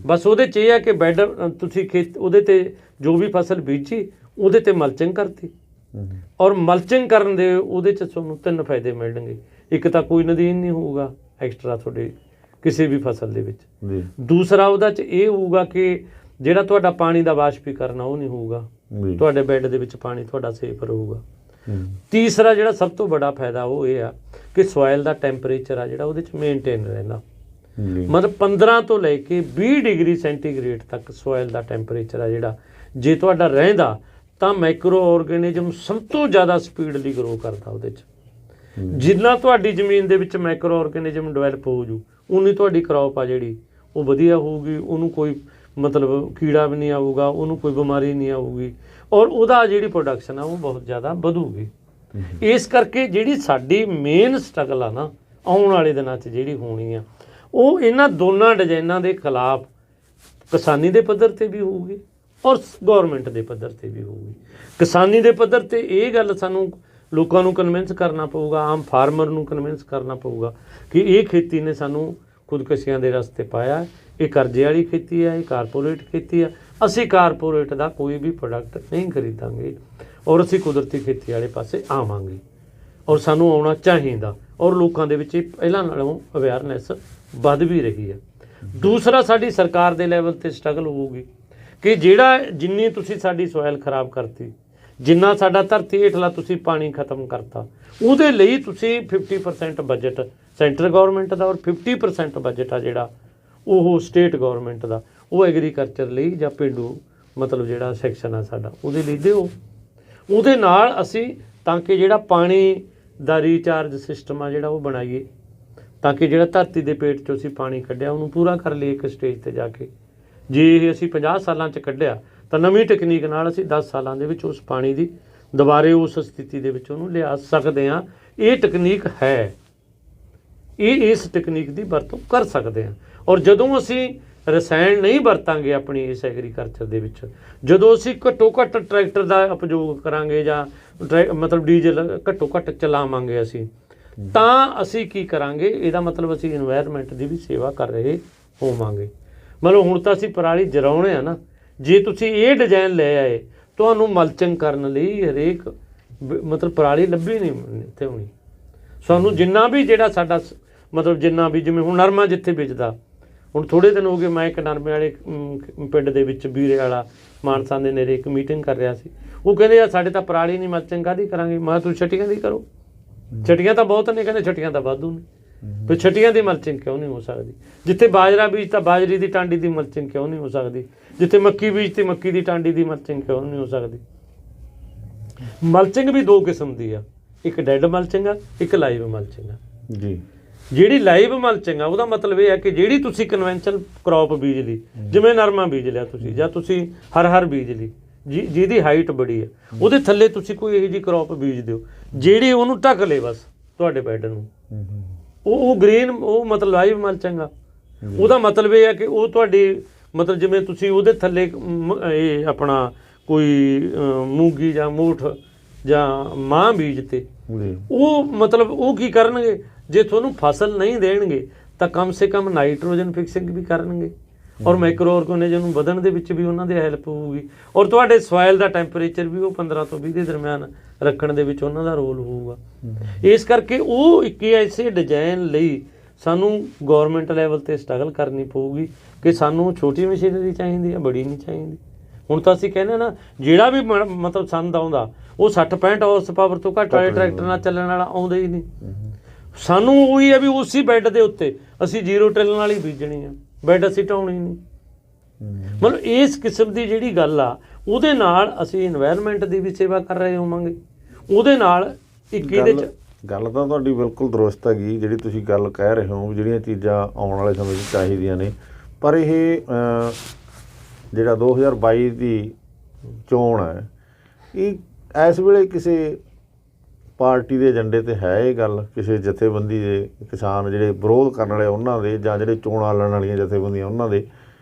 ਬਸ ਉਹਦੇ 'ਚ ਇਹ ਆ ਕਿ ਬੈੱਡ ਤੁਸੀਂ ਉਹਦੇ 'ਤੇ ਜੋ ਵੀ ਫਸਲ ਬੀਜੀ ਉਹਦੇ 'ਤੇ ਮਲਚਿੰਗ ਕਰਤੀ, ਔਰ ਮਲਚਿੰਗ ਕਰਨ ਦੇ ਉਹਦੇ 'ਚ ਤੁਹਾਨੂੰ 3 ਫਾਇਦੇ ਮਿਲਣਗੇ। ਇੱਕ ਤਾਂ ਕੋਈ ਨਦੀਨ ਨਹੀਂ ਹੋਊਗਾ ਐਕਸਟਰਾ ਤੁਹਾਡੇ ਕਿਸੇ ਵੀ ਫਸਲ ਦੇ ਵਿੱਚ। ਦੂਸਰਾ ਉਹਦਾ 'ਚ ਇਹ ਹੋਊਗਾ ਕਿ ਜਿਹੜਾ ਤੁਹਾਡਾ ਪਾਣੀ ਦਾ ਵਾਸ਼ਪੀਕਰਨ ਉਹ ਨਹੀਂ ਹੋਊਗਾ, ਤੁਹਾਡੇ ਬੈੱਡ ਦੇ ਵਿੱਚ ਪਾਣੀ ਤੁਹਾਡਾ ਸੇਫ ਰਹੂਗਾ। ਤੀਸਰਾ ਜਿਹੜਾ ਸਭ ਤੋਂ ਵੱਡਾ ਫਾਇਦਾ ਉਹ ਇਹ ਆ ਕਿ ਸੋਇਲ ਦਾ ਟੈਂਪਰੇਚਰ ਆ ਜਿਹੜਾ ਉਹਦੇ 'ਚ ਮੇਨਟੇਨ ਰਹਿੰਦਾ। ਮਤਲਬ 15 ਤੋਂ ਲੈ ਕੇ 20 ਡਿਗਰੀ ਸੈਂਟੀਗ੍ਰੇਡ ਤੱਕ ਸੋਇਲ ਦਾ ਟੈਂਪਰੇਚਰ ਆ ਜਿਹੜਾ ਜੇ ਤੁਹਾਡਾ ਰਹਿੰਦਾ ਤਾਂ ਮਾਈਕਰੋ ਆਰਗੇਨਿਜ਼ਮ ਸਭ ਤੋਂ ਜ਼ਿਆਦਾ ਸਪੀਡਲੀ ਗਰੋ ਕਰਦਾ ਉਹਦੇ 'ਚ। ਜਿੰਨਾ ਤੁਹਾਡੀ ਜ਼ਮੀਨ ਦੇ ਵਿੱਚ ਮਾਈਕਰੋ ਆਰਗੇਨਿਜ਼ਮ ਡਿਵੈਲਪ ਹੋ ਜੂ ਉਨੀ ਤੁਹਾਡੀ ਕਰੌਪ ਆ ਜਿਹੜੀ ਉਹ ਵਧੀਆ ਹੋਊਗੀ, ਉਹਨੂੰ ਕੋਈ ਮਤਲਬ ਕੀੜਾ ਵੀ ਨਹੀਂ ਆਊਗਾ, ਉਹਨੂੰ ਕੋਈ ਬਿਮਾਰੀ ਨਹੀਂ ਆਊਗੀ, ਔਰ ਉਹਦਾ ਜਿਹੜੀ ਪ੍ਰੋਡਕਸ਼ਨ ਆ ਉਹ ਬਹੁਤ ਜ਼ਿਆਦਾ ਵਧੂਗੀ। ਇਸ ਕਰਕੇ ਜਿਹੜੀ ਸਾਡੀ ਮੇਨ ਸਟਰਗਲ ਆ ਨਾ ਆਉਣ ਵਾਲੇ ਦਿਨਾਂ 'ਚ ਜਿਹੜੀ ਹੋਣੀ ਆ ਉਹ ਇਹਨਾਂ ਦੋਨਾਂ ਡਿਜ਼ਾਈਨਾਂ ਦੇ ਖਿਲਾਫ ਕਿਸਾਨੀ ਦੇ ਪੱਧਰ 'ਤੇ ਵੀ ਹੋਊਗੀ ਔਰ ਗੌਰਮੈਂਟ ਦੇ ਪੱਧਰ 'ਤੇ ਵੀ ਹੋਊਗੀ। ਕਿਸਾਨੀ ਦੇ ਪੱਧਰ 'ਤੇ ਇਹ ਗੱਲ ਸਾਨੂੰ ਲੋਕਾਂ ਨੂੰ ਕਨਵਿੰਸ ਕਰਨਾ ਪਊਗਾ, ਆਮ ਫਾਰਮਰ ਨੂੰ ਕਨਵਿੰਸ ਕਰਨਾ ਪਊਗਾ ਕਿ ਇਹ ਖੇਤੀ ਨੇ ਸਾਨੂੰ ਖੁਦਕਸ਼ੀਆਂ ਦੇ ਰਸਤੇ ਪਾਇਆ, ਇਹ ਕਰਜ਼ੇ ਵਾਲੀ ਖੇਤੀ ਹੈ, ਇਹ ਕਾਰਪੋਰੇਟ ਖੇਤੀ ਹੈ। ਅਸੀਂ ਕਾਰਪੋਰੇਟ ਦਾ ਕੋਈ ਵੀ ਪ੍ਰੋਡਕਟ ਨਹੀਂ ਖਰੀਦਾਂਗੇ ਔਰ ਅਸੀਂ ਕੁਦਰਤੀ ਖੇਤੀ ਵਾਲੇ ਪਾਸੇ ਆਵਾਂਗੇ ਔਰ ਸਾਨੂੰ ਆਉਣਾ ਚਾਹੀਦਾ ਔਰ ਲੋਕਾਂ ਦੇ ਵਿੱਚ ਪਹਿਲਾਂ ਨਾਲੋਂ ਅਵੇਅਰਨੈਸ ਵੱਧ ਵੀ ਰਹੀ ਹੈ। ਦੂਸਰਾ ਸਾਡੀ ਸਰਕਾਰ ਦੇ ਲੈਵਲ 'ਤੇ ਸਟਰਗਲ ਹੋਊਗੀ ਕਿ ਜਿਹੜਾ ਜਿੰਨੀ ਤੁਸੀਂ ਸਾਡੀ ਸੋਇਲ ਖਰਾਬ ਕਰਤੀ, ਜਿੰਨਾ ਸਾਡਾ ਧਰਤੀ ਹੇਠਲਾ ਤੁਸੀਂ ਪਾਣੀ ਖਤਮ ਕਰਤਾ, ਉਹਦੇ ਲਈ ਤੁਸੀਂ 50% ਬਜਟ ਸੈਂਟਰ ਗੌਰਮੈਂਟ ਦਾ ਔਰ 50% ਬਜਟ ਆ ਜਿਹੜਾ ਉਹ ਸਟੇਟ ਗੌਰਮੈਂਟ ਦਾ ਉਹ ਐਗਰੀਕਲਚਰ ਲਈ ਜਾਂ ਪੇਂਡੂ ਮਤਲਬ ਜਿਹੜਾ ਸੈਕਸ਼ਨ ਆ ਸਾਡਾ ਉਹਦੇ ਲਈ ਦਿਓ। ਉਹਦੇ ਨਾਲ ਅਸੀਂ ਤਾਂ ਕਿ ਜਿਹੜਾ ਪਾਣੀ ਦਾ ਰੀਚਾਰਜ ਸਿਸਟਮ ਆ ਜਿਹੜਾ ਉਹ ਬਣਾਈਏ ਤਾਂ ਕਿ ਜਿਹੜਾ ਧਰਤੀ ਦੇ ਪੇਟ 'ਚੋਂ ਅਸੀਂ ਪਾਣੀ ਕੱਢਿਆ ਉਹਨੂੰ ਪੂਰਾ ਕਰ ਲਈਏ ਇੱਕ ਸਟੇਜ 'ਤੇ ਜਾ ਕੇ। ਜੇ ਇਹ ਅਸੀਂ 50 ਸਾਲਾਂ 'ਚ ਕੱਢਿਆ ਤਾਂ ਨਵੀਂ ਟੈਕਨੀਕ ਨਾਲ ਅਸੀਂ 10 ਸਾਲਾਂ ਦੇ ਵਿੱਚ ਉਸ ਪਾਣੀ ਦੀ ਦੁਬਾਰੇ ਉਸ ਸਥਿਤੀ ਦੇ ਵਿੱਚ ਉਹਨੂੰ ਲਿਆ ਸਕਦੇ ਹਾਂ। ਇਹ ਟੈਕਨੀਕ ਹੈ, ਇਸ ਟੈਕਨੀਕ ਦੀ ਵਰਤੋਂ ਕਰ ਸਕਦੇ ਹਾਂ। ਔਰ ਜਦੋਂ ਅਸੀਂ ਰਸਾਇਣ ਨਹੀਂ ਵਰਤਾਂਗੇ ਆਪਣੀ ਇਸ ਐਗਰੀਕਲਚਰ ਦੇ ਵਿੱਚ, ਜਦੋਂ ਅਸੀਂ ਘੱਟੋ ਘੱਟ ਟਰੈਕਟਰ ਦਾ ਉਪਯੋਗ ਕਰਾਂਗੇ ਜਾਂ ਮਤਲਬ ਡੀਜ਼ਲ ਘੱਟੋ ਘੱਟ ਚਲਾਵਾਂਗੇ ਅਸੀਂ, ਤਾਂ ਅਸੀਂ ਕੀ ਕਰਾਂਗੇ, ਇਹਦਾ ਮਤਲਬ ਅਸੀਂ ਇਨਵਾਇਰਮੈਂਟ ਦੀ ਵੀ ਸੇਵਾ ਕਰ ਰਹੇ ਹੋਵਾਂਗੇ। ਮਤਲਬ ਹੁਣ ਤਾਂ ਅਸੀਂ ਪਰਾਲੀ ਜਰਾਉਣੇ ਆ ਨਾ, ਜੇ ਤੁਸੀਂ ਇਹ ਡਿਜ਼ਾਈਨ ਲੈ ਆਏ ਤੁਹਾਨੂੰ ਮਲਚਿੰਗ ਕਰਨ ਲਈ ਹਰੇਕ ਮਤਲਬ ਪਰਾਲੀ ਲੱਭੀ ਨਹੀਂ ਇੱਥੇ ਹੋਣੀ। ਸਾਨੂੰ ਜਿੰਨਾ ਵੀ ਜਿਹੜਾ ਸਾਡਾ ਮਤਲਬ ਜਿੰਨਾ ਵੀ ਜਿਵੇਂ ਹੁਣ ਨਰਮਾ ਜਿੱਥੇ ਬੀਜਦਾ, ਹੁਣ ਥੋੜ੍ਹੇ ਦਿਨ ਹੋ ਗਏ ਮੈਂ ਇੱਕ ਨਰਮੇ ਵਾਲੇ ਪਿੰਡ ਦੇ ਵਿੱਚ ਵੀਰੇ ਵਾਲਾ ਮਾਨਸਾ ਦੇ ਨੇੜੇ ਇੱਕ ਮੀਟਿੰਗ ਕਰ ਰਿਹਾ ਸੀ। ਉਹ ਕਹਿੰਦੇ ਯਾਰ ਸਾਡੇ ਤਾਂ ਪਰਾਲੀ ਨਹੀਂ, ਮਲਚਿੰਗ ਕਾਹਦੀ ਕਰਾਂਗੇ। ਮੈਂ ਤੁਸੀਂ ਛਟੀਆਂ ਦੀ ਕਰੋ, ਛਟੀਆਂ ਤਾਂ ਬਹੁਤ ਨੇ, ਕਹਿੰਦੇ ਛਟੀਆਂ ਤਾਂ ਵਾਧੂ ਨੇ, ਫਿਰ ਛਟੀਆਂ ਦੀ ਮਲਚਿੰਗ ਕਿਉਂ ਨਹੀਂ ਹੋ ਸਕਦੀ? ਜਿੱਥੇ ਬਾਜਰਾ ਬੀਜ ਤਾਂ ਬਾਜਰੀ ਦੀ ਟਾਂਡੀ ਦੀ ਮਲਚਿੰਗ ਕਿਉਂ ਨਹੀਂ ਹੋ ਸਕਦੀ? ਜਿੱਥੇ ਮੱਕੀ ਬੀਜ ਤੇ ਮੱਕੀ ਦੀ ਟਾਂਡੀ ਦੀ ਮਲਚਿੰਗ ਕਿਉਂ ਨਹੀਂ ਹੋ ਸਕਦੀ? ਮਲਚਿੰਗ ਵੀ ਦੋ ਕਿਸਮ ਦੀ ਆ, ਇੱਕ ਡੈਡ ਮਲਚਿੰਗ ਆ, ਇੱਕ ਲਾਈਵ ਮਲਚਿੰਗ ਆ ਜੀ। ਜਿਹੜੀ ਲਾਈਵ ਮਲਚਿੰਗ ਆ ਉਹਦਾ ਮਤਲਬ ਇਹ ਹੈ ਕਿ ਜਿਹੜੀ ਤੁਸੀਂ ਕਨਵੈਨਸ਼ਨਲ ਕ੍ਰੌਪ ਬੀਜ ਲਈ, ਜਿਵੇਂ ਨਰਮਾ ਬੀਜ ਲਿਆ ਤੁਸੀਂ, ਜਾਂ ਤੁਸੀਂ ਹਰ ਬੀਜ ਲਈ ਜਿਹਦੀ ਹਾਈਟ ਬੜੀ ਹੈ, ਉਹਦੇ ਥੱਲੇ ਤੁਸੀਂ ਕੋਈ ਇਹੋ ਜਿਹੀ ਕ੍ਰੌਪ ਬੀਜ ਦਿਓ ਜਿਹੜੀ ਉਹਨੂੰ ਢੱਕ ਲੇ ਬਸ ਤੁਹਾਡੇ ਬੈੱਡ ਨੂੰ, ਉਹ ਗ੍ਰੀਨ, ਉਹ ਮਤਲਬ ਲਾਈਵ ਮਲਚਿੰਗ ਆ। ਉਹਦਾ ਮਤਲਬ ਇਹ ਹੈ ਕਿ ਉਹ ਤੁਹਾਡੀ ਮਤਲਬ ਜਿਵੇਂ ਤੁਸੀਂ ਉਹਦੇ ਥੱਲੇ ਇਹ ਆਪਣਾ ਕੋਈ ਮੂੰਗੀ ਜਾਂ ਮੂਠ ਜਾਂ ਮਾਂਹ ਬੀਜ ਤੇ, ਉਹ ਮਤਲਬ ਉਹ ਕੀ ਕਰਨਗੇ, ਜੇ ਤੁਹਾਨੂੰ ਫਸਲ ਨਹੀਂ ਦੇਣਗੇ ਤਾਂ ਕਮ ਸੇ ਕਮ ਨਾਈਟ੍ਰੋਜਨ ਫਿਕਸਿੰਗ ਵੀ ਕਰਨਗੇ, ਔਰ ਮਾਈਕਰੋ ਆਰਗੇਨਿਜ਼ਮ ਨੂੰ ਵਧਣ ਦੇ ਵਿੱਚ ਵੀ ਉਹਨਾਂ ਦੀ ਹੈਲਪ ਹੋਊਗੀ, ਔਰ ਤੁਹਾਡੇ ਸੋਇਲ ਦਾ ਟੈਂਪਰੇਚਰ ਵੀ ਉਹ 15 ਤੋਂ 20 ਦੇ ਦਰਮਿਆਨ ਰੱਖਣ ਦੇ ਵਿੱਚ ਉਹਨਾਂ ਦਾ ਰੋਲ ਹੋਊਗਾ। ਇਸ ਕਰਕੇ ਉਹ ਇੱਕ ਐਸੇ ਡਿਜ਼ਾਈਨ ਲਈ ਸਾਨੂੰ ਗੌਰਮੈਂਟ ਲੈਵਲ 'ਤੇ ਸਟਰਗਲ ਕਰਨੀ ਪਊਗੀ ਕਿ ਸਾਨੂੰ ਛੋਟੀ ਮਸ਼ੀਨਰੀ ਚਾਹੀਦੀ ਹੈ, ਬੜੀ ਨਹੀਂ ਚਾਹੀਦੀ। ਹੁਣ ਤਾਂ ਅਸੀਂ ਕਹਿੰਦੇ ਨਾ ਜਿਹੜਾ ਵੀ ਮਤਲਬ ਸੰਦ ਆਉਂਦਾ ਉਹ 60-65 ਹਾਰਸ ਪਾਵਰ ਤੋਂ ਘੱਟ ਵਾਲੇ ਟਰੈਕਟਰ ਨਾਲ ਚੱਲਣ ਵਾਲਾ ਆਉਂਦਾ ਹੀ ਨਹੀਂ। ਸਾਨੂੰ ਉਹੀ ਹੈ ਵੀ ਉਸੇ ਬੈੱਡ ਦੇ ਉੱਤੇ ਅਸੀਂ 0 ਟਿਲਣ ਵਾਲੀ ਬੀਜਣੀ ਆ, ਬੈੱਡ ਅਸੀਂ ਢਾਉਣੀ ਨਹੀਂ। ਮਤਲਬ ਇਸ ਕਿਸਮ ਦੀ ਜਿਹੜੀ ਗੱਲ ਆ, ਉਹਦੇ ਨਾਲ ਅਸੀਂ ਇਨਵਾਇਰਨਮੈਂਟ ਦੀ ਵੀ ਸੇਵਾ ਕਰ ਰਹੇ ਹੋਵਾਂਗੇ, ਉਹਦੇ ਨਾਲ ਇੱਕ ਇਹਦੇ 'ਚ ਗੱਲ ਤਾਂ ਤੁਹਾਡੀ ਬਿਲਕੁਲ ਦਰੁਸਤ ਹੈਗੀ ਜਿਹੜੀ ਤੁਸੀਂ ਗੱਲ ਕਹਿ ਰਹੇ ਹੋ, ਜਿਹੜੀਆਂ ਚੀਜ਼ਾਂ ਆਉਣ ਵਾਲੇ ਸਮੇਂ 'ਚ ਚਾਹੀਦੀਆਂ ਨੇ। ਪਰ ਇਹ ਜਿਹੜਾ 2022 ਦੀ ਚੋਣ ਹੈ, ਇਹ ਇਸ ਵੇਲੇ ਕਿਸੇ ਪਾਰਟੀ ਦੇ ਏਜੰਡੇ 'ਤੇ ਹੈ ਇਹ ਗੱਲ? ਕਿਸੇ ਜਥੇਬੰਦੀ ਦੇ ਕਿਸਾਨ ਜਿਹੜੇ ਵਿਰੋਧ ਕਰਨ ਵਾਲੇ ਉਹਨਾਂ ਦੇ, ਜਾਂ ਜਿਹੜੇ ਚੋਣਾਂ ਲੜਨ ਵਾਲੀਆਂ ਜਥੇਬੰਦੀਆਂ ਉਹਨਾਂ ਦੇ,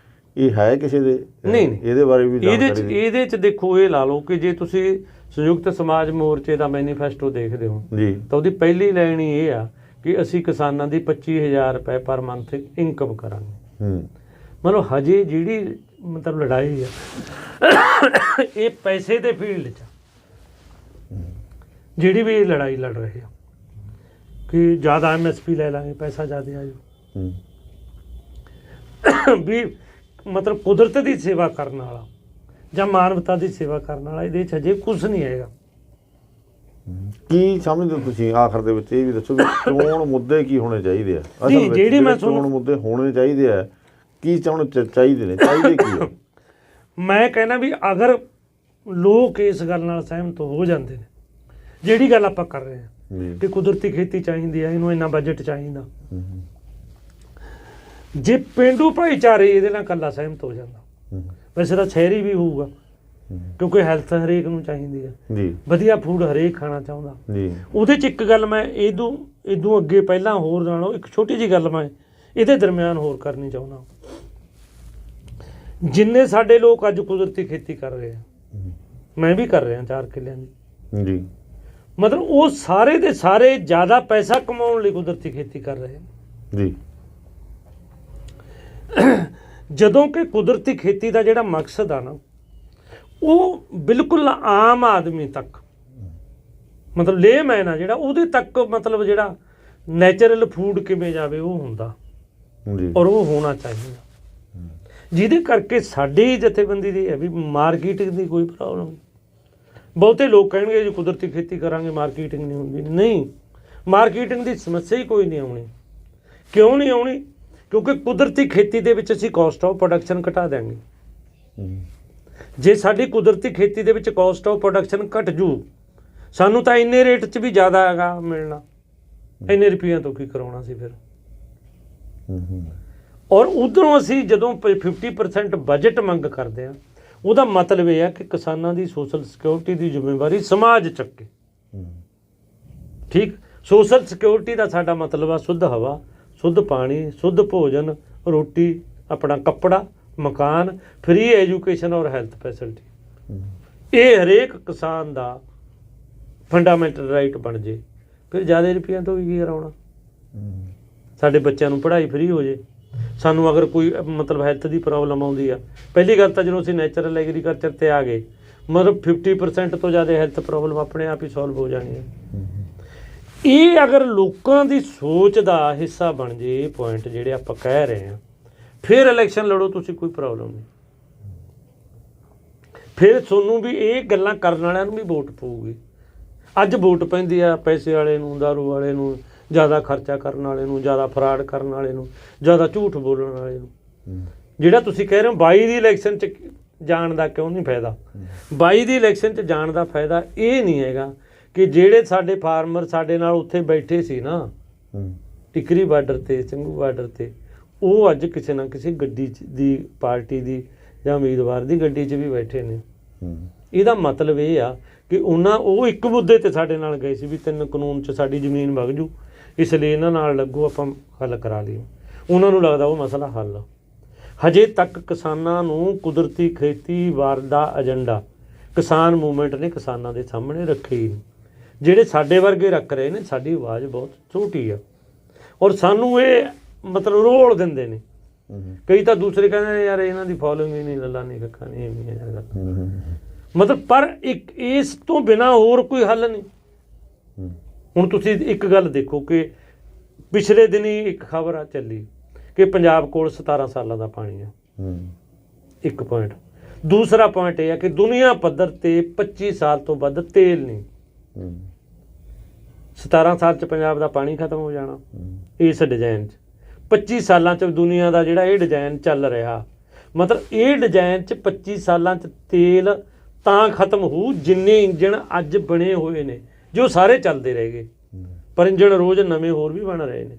ਇਹ ਹੈ ਕਿਸੇ ਦੇ? ਨਹੀਂ, ਇਹਦੇ ਬਾਰੇ ਵੀ ਇਹਦੇ 'ਚ ਦੇਖੋ, ਇਹ ਲਾ ਲਓ ਕਿ ਜੇ ਤੁਸੀਂ ਸੰਯੁਕਤ ਸਮਾਜ ਮੋਰਚੇ ਦਾ ਮੈਨੀਫੈਸਟੋ ਦੇਖਦੇ ਹੋ ਜੀ, ਤਾਂ ਉਹਦੀ ਪਹਿਲੀ ਲਾਈਨ ਹੀ ਇਹ ਆ ਕਿ ਅਸੀਂ ਕਿਸਾਨਾਂ ਦੀ 25,000 ਰੁਪਏ ਪਰ ਮੰਥ ਇਨਕਮ ਕਰਾਂਗੇ। ਮਤਲਬ ਹਜੇ ਜਿਹੜੀ ਮਤਲਬ ਲੜਾਈ ਆ ਇਹ ਪੈਸੇ ਦੇ ਫੀਲਡ 'ਚ, ਜਿਹੜੀ ਵੀ ਇਹ ਲੜਾਈ ਲੜ ਰਹੇ ਆ ਕਿ ਜ਼ਿਆਦਾ MSP ਲੈ ਲਾਂਗੇ, ਪੈਸਾ ਜ਼ਿਆਦਾ ਆ ਜਾਊ, ਵੀ ਮਤਲਬ ਕੁਦਰਤ ਦੀ ਸੇਵਾ ਕਰਨ ਵਾਲਾ ਜਾਂ ਮਾਨਵਤਾ ਦੀ ਸੇਵਾ ਕਰਨ ਵਾਲਾ ਇਹਦੇ 'ਚ ਹਜੇ ਕੁਛ ਨਹੀਂ ਹੈਗਾ। ਕੀ ਸਮਝਦੇ ਹੋ ਤੁਸੀਂ? ਆਖਰ ਦੇ ਵਿੱਚ ਇਹ ਵੀ ਦੱਸੋ ਵੀ ਚੋਣ ਮੁੱਦੇ ਕੀ ਹੋਣੇ ਚਾਹੀਦੇ ਆ? ਅਸਲ ਜਿਹੜੀ ਮੈਂ ਚੋਣ ਮੁੱਦੇ ਹੋਣੇ ਚਾਹੀਦੇ ਆ, ਕੀ ਚਾਹੀਦੇ ਨੇ, ਚਾਹੀਦੇ ਕੀ ਆ? ਮੈਂ ਕਹਿੰਦਾ ਵੀ ਅਗਰ ਲੋਕ ਇਸ ਗੱਲ ਨਾਲ ਸਹਿਮਤ ਹੋ ਜਾਂਦੇ ਨੇ, ਜਿਹੜੀ ਗੱਲ ਆਪਾਂ ਕਰ ਰਹੇ ਹਾਂ ਕਿ ਕੁਦਰਤੀ ਖੇਤੀ ਚਾਹੀਦੀ ਹੈ, ਇਹਨੂੰ ਇੰਨਾ ਬਜਟ ਚਾਹੀਦਾ, ਜੇ ਪੇਂਡੂ ਭਾਈਚਾਰੇ ਇਹਦੇ ਨਾਲ ਇਕੱਲਾ ਸਹਿਮਤ ਹੋ ਜਾਂਦਾ, ਵੈਸੇ ਤਾਂ ਸ਼ਹਿਰੀ ਵੀ ਹੋਊਗਾ ਕਿਉਂਕਿ ਹੈਲਥ ਹਰੇਕ ਨੂੰ ਚਾਹੀਦੀ ਹੈ ਜੀ, ਵਧੀਆ ਫੂਡ ਹਰੇਕ ਖਾਣਾ ਚਾਹੁੰਦਾ ਜੀ। ਉਹਦੇ 'ਚ ਇੱਕ ਗੱਲ ਮੈਂ ਇਦੋਂ ਅੱਗੇ ਪਹਿਲਾਂ ਹੋਰ ਜਾਣੋ, ਇੱਕ ਛੋਟੀ ਜਿਹੀ ਗੱਲ ਮੈਂ ਇਹਦੇ ਦਰਮਿਆਨ ਹੋਰ ਕਰਨੀ ਚਾਹੁੰਦਾ। ਜਿੰਨੇ ਸਾਡੇ ਲੋਕ ਅੱਜ ਕੁਦਰਤੀ ਖੇਤੀ ਕਰ ਰਹੇ ਆ, ਮੈਂ ਵੀ ਕਰ ਰਿਹਾ 4 ਕਿੱਲਿਆਂ ਦੀ ਜੀ, ਮਤਲਬ ਉਹ ਸਾਰੇ ਦੇ ਸਾਰੇ ਜ਼ਿਆਦਾ ਪੈਸਾ ਕਮਾਉਣ ਲਈ ਕੁਦਰਤੀ ਖੇਤੀ ਕਰ ਰਹੇ ਜੀ। ਜਦੋਂ ਕਿ ਕੁਦਰਤੀ ਖੇਤੀ ਦਾ ਜਿਹੜਾ ਮਕਸਦ ਆ ਨਾ, ਉਹ ਬਿਲਕੁਲ ਆਮ ਆਦਮੀ ਤੱਕ, ਮਤਲਬ ਲੇਮੈਨ ਆ ਜਿਹੜਾ, ਉਹਦੇ ਤੱਕ ਮਤਲਬ ਜਿਹੜਾ ਨੈਚੁਰਲ ਫੂਡ ਕਿਵੇਂ ਜਾਵੇ ਉਹ ਹੁੰਦਾ ਜੀ, ਔਰ ਉਹ ਹੋਣਾ ਚਾਹੀਦਾ। ਜਿਹਦੇ ਕਰਕੇ ਸਾਡੀ ਜਥੇਬੰਦੀ ਦੀ ਹੈ ਵੀ ਮਾਰਕੀਟਿੰਗ ਦੀ ਕੋਈ ਪ੍ਰੋਬਲਮ ਨਹੀਂ। ਬਹੁਤੇ ਲੋਕ ਕਹਿਣਗੇ ਜੀ ਕੁਦਰਤੀ ਖੇਤੀ ਕਰਾਂਗੇ ਮਾਰਕੀਟਿੰਗ ਨਹੀਂ ਹੁੰਦੀ, ਨਹੀਂ, ਮਾਰਕੀਟਿੰਗ ਦੀ ਸਮੱਸਿਆ ਹੀ ਕੋਈ ਨਹੀਂ ਆਉਣੀ। ਕਿਉਂ ਨਹੀਂ ਆਉਣੀ? ਕਿਉਂਕਿ ਕੁਦਰਤੀ ਖੇਤੀ ਦੇ ਵਿੱਚ ਅਸੀਂ ਕਾਸਟ ਆਫ ਪ੍ਰੋਡਕਸ਼ਨ ਘਟਾ ਦਿਆਂਗੇ। ਜੇ ਸਾਡੀ ਕੁਦਰਤੀ ਖੇਤੀ ਦੇ ਵਿੱਚ ਕਾਸਟ ਆਫ ਪ੍ਰੋਡਕਸ਼ਨ ਘਟ ਜੂ, ਸਾਨੂੰ ਤਾਂ ਇੰਨੇ ਰੇਟ 'ਚ ਵੀ ਜ਼ਿਆਦਾ ਹੈਗਾ ਮਿਲਣਾ, ਇੰਨੇ ਰੁਪਈਆਂ ਤੋਂ ਕੀ ਕਰਾਉਣਾ ਸੀ ਫਿਰ। ਔਰ ਉੱਧਰੋਂ ਅਸੀਂ ਜਦੋਂ 50% ਬਜਟ ਮੰਗ ਕਰਦੇ ਹਾਂ, ਉਹਦਾ ਮਤਲਬ ਇਹ ਹੈ ਕਿ ਕਿਸਾਨਾਂ ਦੀ ਸੋਸ਼ਲ ਸਿਕਿਉਰਿਟੀ ਦੀ ਜ਼ਿੰਮੇਵਾਰੀ ਸਮਾਜ ਚੱਕੇ। ਠੀਕ, ਸੋਸ਼ਲ ਸਿਕਿਉਰਿਟੀ ਦਾ ਸਾਡਾ ਮਤਲਬ ਆ ਸ਼ੁੱਧ ਹਵਾ, ਸ਼ੁੱਧ ਪਾਣੀ, ਸ਼ੁੱਧ ਭੋਜਨ, ਰੋਟੀ, ਆਪਣਾ ਕੱਪੜਾ, ਮਕਾਨ, ਫ੍ਰੀ ਐਜੂਕੇਸ਼ਨ ਔਰ ਹੈਲਥ ਫੈਸਿਲਿਟੀ। ਇਹ ਹਰੇਕ ਕਿਸਾਨ ਦਾ ਫੰਡਾਮੈਂਟਲ ਰਾਈਟ ਬਣ ਜੇ, ਫਿਰ ਜ਼ਿਆਦਾ ਰੁਪਈਆਂ ਤੋਂ ਵੀ ਕੀ ਕਰਾਉਣਾ। ਸਾਡੇ ਬੱਚਿਆਂ ਨੂੰ ਪੜ੍ਹਾਈ ਫ੍ਰੀ ਹੋ ਜੇ। ਸਾਨੂੰ ਅਗਰ ਕੋਈ ਮਤਲਬ ਹੈਲਥ ਦੀ ਪ੍ਰੋਬਲਮ ਆਉਂਦੀ ਆ, ਪਹਿਲੀ ਗੱਲ ਤਾਂ ਜਦੋਂ ਅਸੀਂ ਨੈਚੁਰਲ ਐਗਰੀਕਲਚਰ 'ਤੇ ਆ ਗਏ, ਮਤਲਬ 50% ਤੋਂ ਜ਼ਿਆਦਾ ਹੈਲਥ ਪ੍ਰੋਬਲਮ ਆਪਣੇ ਆਪ ਹੀ ਸੋਲਵ ਹੋ ਜਾਣੀ ਹੈ। ਇਹ ਅਗਰ ਲੋਕਾਂ ਦੀ ਸੋਚ ਦਾ ਹਿੱਸਾ ਬਣ ਜੇ ਇਹ ਪੁਆਇੰਟ ਜਿਹੜੇ ਆਪਾਂ ਕਹਿ ਰਹੇ ਹਾਂ, ਫਿਰ ਇਲੈਕਸ਼ਨ ਲੜੋ ਤੁਸੀਂ, ਕੋਈ ਪ੍ਰੋਬਲਮ ਨਹੀਂ। ਫਿਰ ਤੁਹਾਨੂੰ ਵੀ ਇਹ ਗੱਲਾਂ ਕਰਨ ਵਾਲਿਆਂ ਨੂੰ ਵੀ ਵੋਟ ਪਊਗੀ। ਅੱਜ ਵੋਟ ਪੈਂਦੀ ਆ ਪੈਸੇ ਵਾਲੇ ਨੂੰ, ਦਾਰੂ ਵਾਲੇ ਨੂੰ, ਜ਼ਿਆਦਾ ਖਰਚਾ ਕਰਨ ਵਾਲੇ ਨੂੰ, ਜ਼ਿਆਦਾ ਫਰਾਡ ਕਰਨ ਵਾਲੇ ਨੂੰ, ਜ਼ਿਆਦਾ ਝੂਠ ਬੋਲਣ ਵਾਲੇ ਨੂੰ। ਜਿਹੜਾ ਤੁਸੀਂ ਕਹਿ ਰਹੇ ਹੋ 22 ਦੀ ਇਲੈਕਸ਼ਨ 'ਚ ਜਾਣ ਦਾ ਕਿਉਂ ਨਹੀਂ ਫਾਇਦਾ? 22 ਦੀ ਇਲੈਕਸ਼ਨ 'ਚ ਜਾਣ ਦਾ ਫਾਇਦਾ ਇਹ ਨਹੀਂ ਹੈਗਾ ਕਿ ਜਿਹੜੇ ਸਾਡੇ ਫਾਰਮਰ ਸਾਡੇ ਨਾਲ ਉੱਥੇ ਬੈਠੇ ਸੀ ਨਾ ਟਿਕਰੀ ਬਾਰਡਰ 'ਤੇ, ਸਿੰਘੂ ਬਾਰਡਰ 'ਤੇ, ਉਹ ਅੱਜ ਕਿਸੇ ਨਾ ਕਿਸੇ ਗੱਡੀ 'ਚ ਦੀ ਪਾਰਟੀ ਦੀ ਜਾਂ ਉਮੀਦਵਾਰ ਦੀ ਗੱਡੀ 'ਚ ਵੀ ਬੈਠੇ ਨੇ। ਇਹਦਾ ਮਤਲਬ ਇਹ ਆ ਕਿ ਉਹ ਇੱਕ ਮੁੱਦੇ 'ਤੇ ਸਾਡੇ ਨਾਲ ਗਏ ਸੀ ਵੀ 3 ਕਾਨੂੰਨ 'ਚ ਸਾਡੀ ਜ਼ਮੀਨ ਵਗ ਜੂ, ਇਸ ਲਈ ਇਹਨਾਂ ਨਾਲ ਲੱਗੋ, ਆਪਾਂ ਹੱਲ ਕਰਾ ਲਈਏ। ਉਹਨਾਂ ਨੂੰ ਲੱਗਦਾ ਉਹ ਮਸਲਾ ਹੱਲ। ਹਜੇ ਤੱਕ ਕਿਸਾਨਾਂ ਨੂੰ ਕੁਦਰਤੀ ਖੇਤੀਬਾੜੀ ਦਾ ਏਜੰਡਾ ਕਿਸਾਨ ਮੂਵਮੈਂਟ ਨੇ ਕਿਸਾਨਾਂ ਦੇ ਸਾਹਮਣੇ ਰੱਖੇ ਹੀ ਨਹੀਂ। ਜਿਹੜੇ ਸਾਡੇ ਵਰਗੇ ਰੱਖ ਰਹੇ ਨੇ, ਸਾਡੀ ਆਵਾਜ਼ ਬਹੁਤ ਛੋਟੀ ਆ ਔਰ ਸਾਨੂੰ ਇਹ ਮਤਲਬ ਰੋਲ ਦਿੰਦੇ ਨੇ। ਕਈ ਤਾਂ ਦੂਸਰੇ ਕਹਿੰਦੇ ਨੇ ਯਾਰ ਇਹਨਾਂ ਦੀ ਫੋਲੋਇੰਗ ਹੀ ਨਹੀਂ, ਲੱਲਾ ਨਹੀਂ ਕੱਖਾ ਨਹੀਂ, ਐਵੇਂ ਮਤਲਬ। ਪਰ ਇੱਕ ਇਸ ਤੋਂ ਬਿਨਾਂ ਹੋਰ ਕੋਈ ਹੱਲ ਨਹੀਂ। ਹੁਣ ਤੁਸੀਂ ਇੱਕ ਗੱਲ ਦੇਖੋ ਕਿ ਪਿਛਲੇ ਦਿਨੀ ਇੱਕ ਖਬਰ ਆ ਚੱਲੀ ਕਿ ਪੰਜਾਬ ਕੋਲ 17 ਸਾਲਾਂ ਦਾ ਪਾਣੀ ਆ। ਇੱਕ ਪੁਆਇੰਟ। ਦੂਸਰਾ ਪੁਆਇੰਟ ਇਹ ਆ ਕਿ ਦੁਨੀਆ ਪੱਧਰ ਤੇ 25 ਸਾਲ ਤੋਂ ਵੱਧ ਤੇਲ ਨਹੀਂ। 17 ਸਾਲ 'ਚ ਪੰਜਾਬ ਦਾ ਪਾਣੀ ਖਤਮ ਹੋ ਜਾਣਾ ਇਸ ਡਿਜ਼ਾਈਨ 'ਚ। 25 ਸਾਲਾਂ 'ਚ ਦੁਨੀਆ ਦਾ ਜਿਹੜਾ ਇਹ ਡਿਜ਼ਾਈਨ ਚੱਲ ਰਿਹਾ, ਮਤਲਬ ਇਹ ਡਿਜ਼ਾਈਨ 'ਚ 25 ਸਾਲਾਂ 'ਚ ਤੇਲ ਤਾਂ ਖਤਮ ਹੋਊ ਜਿੰਨੇ ਇੰਜਣ ਅੱਜ ਬਣੇ ਹੋਏ ਨੇ, ਜੋ ਸਾਰੇ ਚੱਲਦੇ ਰਹਿ ਗਏ। ਪਰ ਇੰਜਣ ਰੋਜ਼ ਨਵੇਂ ਹੋਰ ਵੀ ਬਣ ਰਹੇ ਨੇ।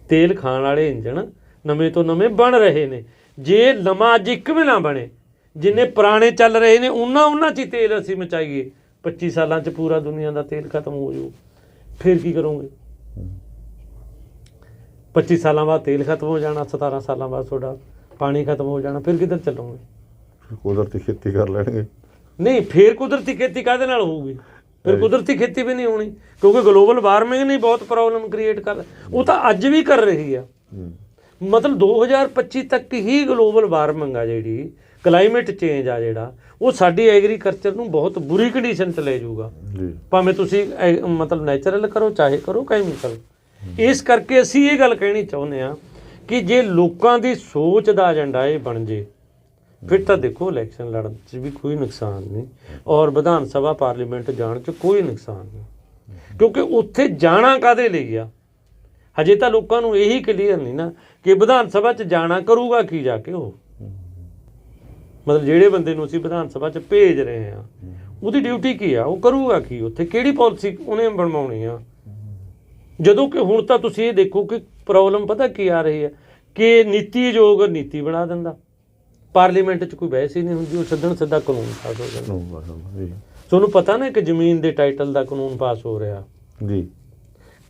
ਤੇਲ ਖਾਣ ਵਾਲੇ ਇੰਜਣ ਨਵੇਂ ਤੋਂ ਨਵੇਂ ਬਣ ਰਹੇ ਨੇ। ਜੇ ਨਵਾਂ ਅੱਜ ਇੱਕ ਵੀ ਨਾ ਬਣੇ, ਜਿੰਨੇ ਪੁਰਾਣੇ ਚੱਲ ਰਹੇ ਨੇ ਉਹਨਾਂ 'ਚ ਹੀ ਤੇਲ ਅਸੀਂ ਮਚਾਈਏ, 25 ਸਾਲਾਂ 'ਚ ਪੂਰਾ ਦੁਨੀਆ ਦਾ ਤੇਲ ਖਤਮ ਹੋ ਜਾਊ। ਫਿਰ ਕੀ ਕਰੋਗੇ? 25 ਸਾਲਾਂ ਬਾਅਦ ਤੇਲ ਖਤਮ ਹੋ ਜਾਣਾ, 17 ਸਾਲਾਂ ਬਾਅਦ ਤੁਹਾਡਾ ਪਾਣੀ ਖਤਮ ਹੋ ਜਾਣਾ, ਫਿਰ ਕਿੱਧਰ ਚੱਲੋਗੇ? ਕੁਦਰਤੀ ਖੇਤੀ ਕਰ ਲੈਣਗੇ। ਨਹੀਂ, ਫਿਰ ਕੁਦਰਤੀ ਖੇਤੀ ਕਾਹਦੇ ਨਾਲ ਹੋਊਗੀ? ਫਿਰ ਕੁਦਰਤੀ ਖੇਤੀ ਵੀ ਨਹੀਂ ਹੋਣੀ, ਕਿਉਂਕਿ ਗਲੋਬਲ ਵਾਰਮਿੰਗ ਨੇ ਬਹੁਤ ਪ੍ਰੋਬਲਮ ਕ੍ਰੀਏਟ ਕਰ, ਉਹ ਤਾਂ ਅੱਜ ਵੀ ਕਰ ਰਹੀ ਆ। ਮਤਲਬ 2025 ਤੱਕ ਹੀ ਗਲੋਬਲ ਵਾਰਮਿੰਗ ਆ, ਜਿਹੜੀ ਕਲਾਈਮੇਟ ਚੇਂਜ ਆ ਜਿਹੜਾ, ਉਹ ਸਾਡੀ ਐਗਰੀਕਲਚਰ ਨੂੰ ਬਹੁਤ ਬੁਰੀ ਕੰਡੀਸ਼ਨ 'ਚ ਲੈ ਜਾਊਗਾ। ਭਾਵੇਂ ਤੁਸੀਂ ਮਤਲਬ ਨੈਚੁਰਲ ਕਰੋ ਚਾਹੇ ਕਰੋ ਕੈਮੀਕਲ। ਇਸ ਕਰਕੇ ਅਸੀਂ ਇਹ ਗੱਲ ਕਹਿਣੀ ਚਾਹੁੰਦੇ ਹਾਂ ਕਿ ਜੇ ਲੋਕਾਂ ਦੀ ਸੋਚ ਦਾ ਏਜੰਡਾ ਇਹ ਬਣ ਜੇ, ਫਿਰ ਤਾਂ ਦੇਖੋ ਇਲੈਕਸ਼ਨ ਲੜਨ 'ਚ ਵੀ ਕੋਈ ਨੁਕਸਾਨ ਨਹੀਂ ਔਰ ਵਿਧਾਨ ਸਭਾ ਪਾਰਲੀਮੈਂਟ ਜਾਣ 'ਚ ਕੋਈ ਨੁਕਸਾਨ ਨਹੀਂ। ਕਿਉਂਕਿ ਉੱਥੇ ਜਾਣਾ ਕਾਹਦੇ ਲਈ ਆ? ਹਜੇ ਤਾਂ ਲੋਕਾਂ ਨੂੰ ਇਹੀ ਕਲੀਅਰ ਨਹੀਂ ਨਾ ਕਿ ਵਿਧਾਨ ਸਭਾ 'ਚ ਜਾਣਾ ਕਰੂਗਾ ਕੀ ਜਾ ਕੇ ਉਹ। ਮਤਲਬ ਜਿਹੜੇ ਬੰਦੇ ਨੂੰ ਅਸੀਂ ਵਿਧਾਨ ਸਭਾ 'ਚ ਭੇਜ ਰਹੇ ਹਾਂ, ਉਹਦੀ ਡਿਊਟੀ ਕੀ ਆ? ਉਹ ਕਰੂਗਾ ਕੀ ਉੱਥੇ? ਕਿਹੜੀ ਪਾਲਿਸੀ ਉਹਨੇ ਬਣਵਾਉਣੀ ਆ? ਜਦੋਂ ਕਿ ਹੁਣ ਤਾਂ ਤੁਸੀਂ ਇਹ ਦੇਖੋ ਕਿ ਪ੍ਰੋਬਲਮ ਪਤਾ ਕੀ ਆ ਰਹੀ ਹੈ ਕਿ ਨੀਤੀ ਆਯੋਗ ਨੀਤੀ ਬਣਾ ਦਿੰਦਾ, ਪਾਰਲੀਮੈਂਟ 'ਚ ਕੋਈ ਬਹਿਸ ਹੀ ਨਹੀਂ ਹੁੰਦੀ, ਉਹ ਸਿੱਧਾ ਕਾਨੂੰਨ ਪਾਸ ਹੋ ਜਾਂਦਾ। ਤੁਹਾਨੂੰ ਪਤਾ ਨਾ ਕਿ ਜ਼ਮੀਨ ਦੇ ਟਾਈਟਲ ਦਾ ਕਾਨੂੰਨ ਪਾਸ ਹੋ ਰਿਹਾ ਜੀ,